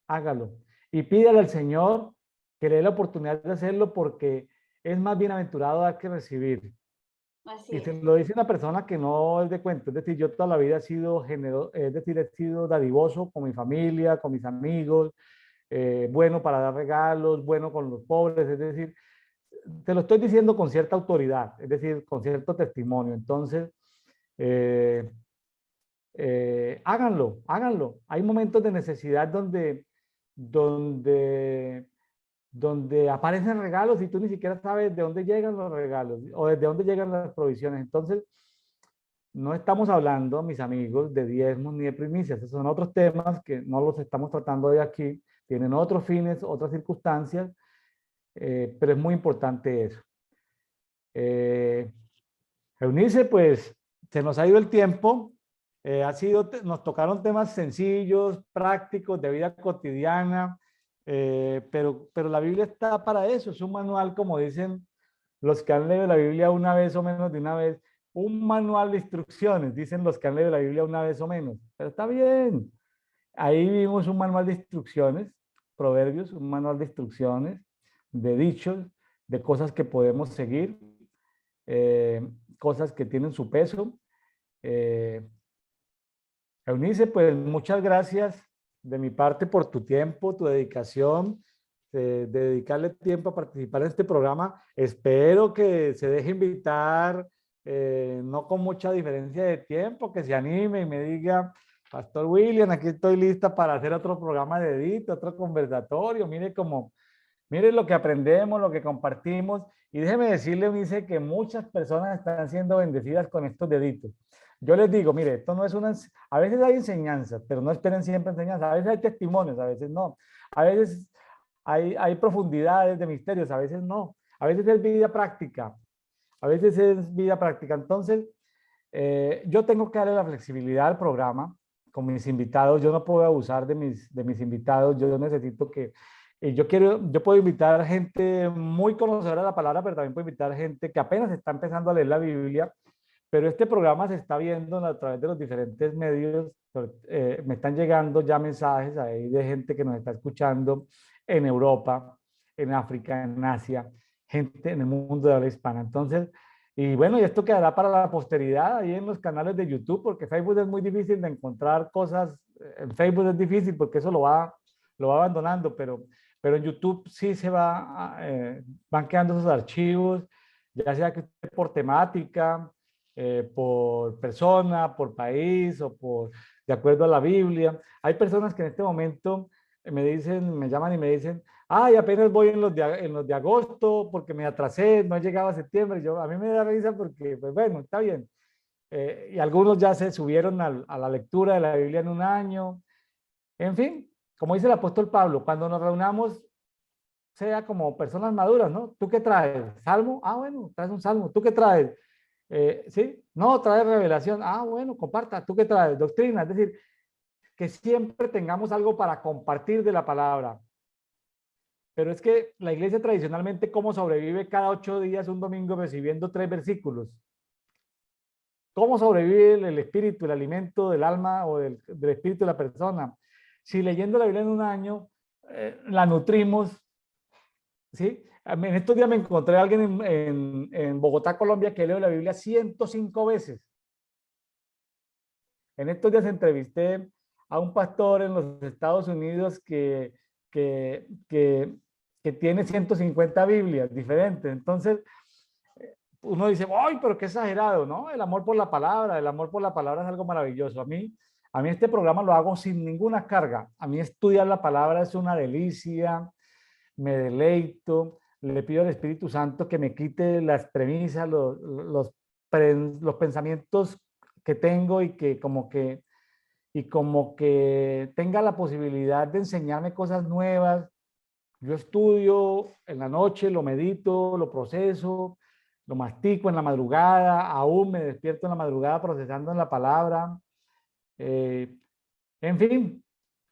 hágalo. Y pídale al Señor que le dé la oportunidad de hacerlo porque es más bienaventurado dar que recibir. Así Y se es. lo dice una persona que no es de cuento, es decir, yo toda la vida he sido es decir, he sido dadivoso con mi familia, con mis amigos, bueno para dar regalos, bueno con los pobres, es decir, te lo estoy diciendo con cierta autoridad, es decir, con cierto testimonio. Entonces, eh, háganlo, háganlo. Hay momentos de necesidad donde, donde aparecen regalos y tú ni siquiera sabes de dónde llegan los regalos o desde dónde llegan las provisiones. Entonces, no estamos hablando, mis amigos, de diezmos ni de primicias. Esos son otros temas que no los estamos tratando de aquí. Tienen otros fines, otras circunstancias, pero es muy importante eso. Eh, Eunice, pues se nos ha ido el tiempo. Nos tocaron temas sencillos, prácticos, de vida cotidiana, pero la Biblia está para eso. Es un manual, como dicen los que han leído la Biblia una vez o menos de una vez, un manual de instrucciones, dicen los que han leído la Biblia una vez o menos. Pero está bien. Ahí vimos un manual de instrucciones, proverbios, un manual de instrucciones, de dichos, de cosas que podemos seguir, eh, cosas que tienen su peso. Eh, Eunice, pues muchas gracias de mi parte por tu tiempo, tu dedicación, de dedicarle tiempo a participar en este programa. Espero que se deje invitar, no con mucha diferencia de tiempo, que se anime y me diga, Pastor William, aquí estoy lista para hacer otro programa de edito, otro conversatorio. Mire lo que aprendemos, lo que compartimos. Y déjeme decirle, Eunice, que muchas personas están siendo bendecidas con estos deditos. Yo les digo, mire, esto no es una... A veces hay enseñanzas, pero no esperen siempre enseñanzas. A veces hay testimonios, a veces no. A veces hay profundidades de misterios, a veces no. A veces es vida práctica. A veces es vida práctica. Entonces, yo tengo que darle la flexibilidad al programa con mis invitados. Yo no puedo abusar de mis invitados. Yo necesito que yo puedo invitar gente muy conocedora de la palabra, pero también puedo invitar gente que apenas está empezando a leer la Biblia, pero este programa se está viendo a través de los diferentes medios. Me están llegando ya mensajes ahí de gente que nos está escuchando en Europa, en África, en Asia, gente en el mundo de habla hispana. Entonces, y bueno, y esto quedará para la posteridad ahí en los canales de YouTube, porque Facebook es muy difícil de encontrar cosas. En Facebook es difícil porque eso lo va abandonando, pero en YouTube sí van quedando esos archivos, ya sea que por temática, por persona, por país o de acuerdo a la Biblia. Hay personas que en este momento me llaman y me dicen, ay, apenas voy en los de agosto porque me atrasé, no he llegado a septiembre. A mí me da risa porque, pues bueno, está bien. Y algunos ya se subieron a la lectura de la Biblia en un año. En fin, como dice el apóstol Pablo, cuando nos reunamos, sea como personas maduras, ¿no? ¿Tú qué traes? ¿Salmo? Ah, bueno, traes un salmo. ¿Tú qué traes? ¿Sí? No, traes revelación. Ah, bueno, comparta. ¿Tú qué traes? Doctrina. Es decir, que siempre tengamos algo para compartir de la palabra. Pero es que la iglesia tradicionalmente, ¿cómo sobrevive cada 8 días un domingo recibiendo 3 versículos? ¿Cómo sobrevive el espíritu, el alimento del alma o del espíritu de la persona? Si leyendo la Biblia en un año la nutrimos, ¿sí? En estos días me encontré a alguien en Bogotá, Colombia, que leo la Biblia 105 veces. En estos días entrevisté a un pastor en los Estados Unidos que, que, que tiene 150 Biblias diferentes. Entonces, uno dice, ¡ay, pero qué exagerado! ¿No? El amor por la palabra es algo maravilloso. A mí este programa lo hago sin ninguna carga. A mí estudiar la palabra es una delicia, me deleito, le pido al Espíritu Santo que me quite las premisas, los pensamientos que tengo y como que tenga la posibilidad de enseñarme cosas nuevas. Yo estudio en la noche, lo medito, lo proceso, lo mastico en la madrugada, aún me despierto en la madrugada procesando en la palabra. Eh, en fin,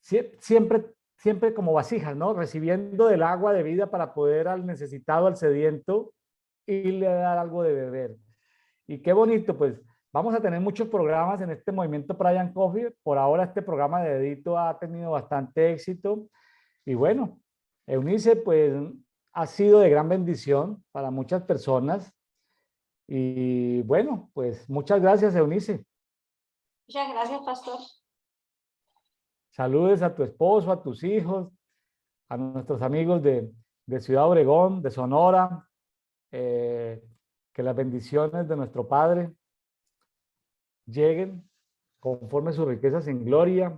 siempre, siempre como vasijas, ¿no? Recibiendo del agua de vida para poder al necesitado, al sediento, irle a dar algo de beber. Y qué bonito, pues vamos a tener muchos programas en este movimiento Brian Coffee. Por ahora este programa de Edito ha tenido bastante éxito. Y bueno, Eunice, pues ha sido de gran bendición para muchas personas. Y bueno, pues muchas gracias, Eunice. Muchas gracias, pastor. Saludes a tu esposo, a tus hijos, a nuestros amigos de Ciudad Obregón, de Sonora. Que las bendiciones de nuestro Padre lleguen conforme sus riquezas en gloria,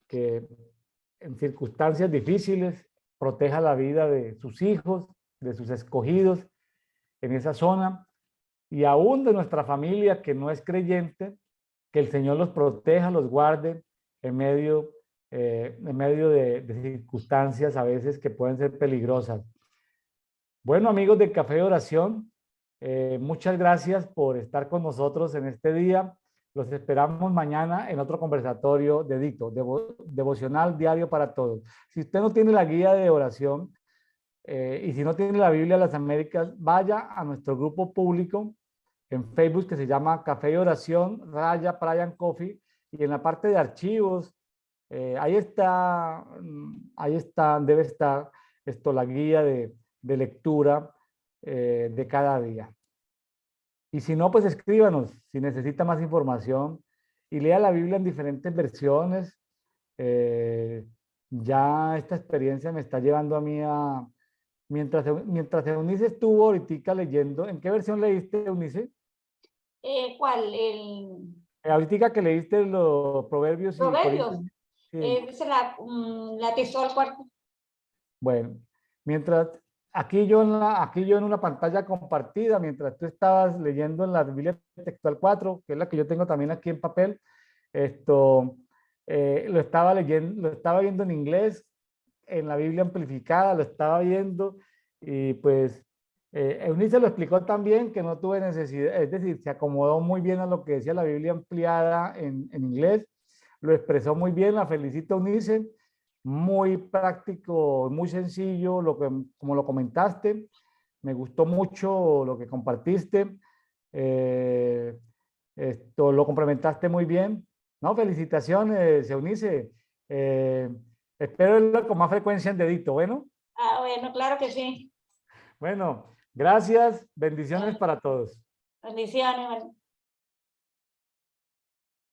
que en circunstancias difíciles proteja la vida de sus hijos, de sus escogidos en esa zona y aún de nuestra familia que no es creyente, que el Señor los proteja, los guarde en medio de circunstancias a veces que pueden ser peligrosas. Bueno, amigos de Café de Oración, muchas gracias por estar con nosotros en este día. Los esperamos mañana en otro conversatorio de Edito, devocional diario para todos. Si usted no tiene la guía de oración y si no tiene la Biblia de las Américas, vaya a nuestro grupo público en Facebook que se llama Café de Oración, Raya Brian Coffee, y en la parte de archivos, ahí está, debe estar la guía de lectura de cada día. Y si no, pues escríbanos si necesita más información y lea la Biblia en diferentes versiones. Eh, ya esta experiencia me está llevando a mí mientras Eunice estuvo ahorita leyendo, ¿en qué versión leíste, Eunice? ¿Cuál? Ahorita que leíste los Proverbios y Proverbios. Corintios. Sí. Es la textual cuarta. Bueno, mientras aquí yo en una pantalla compartida, mientras tú estabas leyendo en la Biblia Textual 4, que es la que yo tengo también aquí en papel, esto lo estaba leyendo, lo estaba viendo en inglés, en la Biblia amplificada, lo estaba viendo y pues Eunice lo explicó también que no tuve necesidad, es decir, se acomodó muy bien a lo que decía la Biblia ampliada en inglés, lo expresó muy bien, la felicito Eunice, muy práctico, muy sencillo, como lo comentaste, me gustó mucho lo que compartiste. Eh, Esto lo complementaste muy bien. No, felicitaciones, Eunice. Espero verlo con más frecuencia en Dedito. Bueno, Ah, bueno, claro que sí. bueno, gracias. Bendiciones Bueno, para todos. bendiciones. Bueno.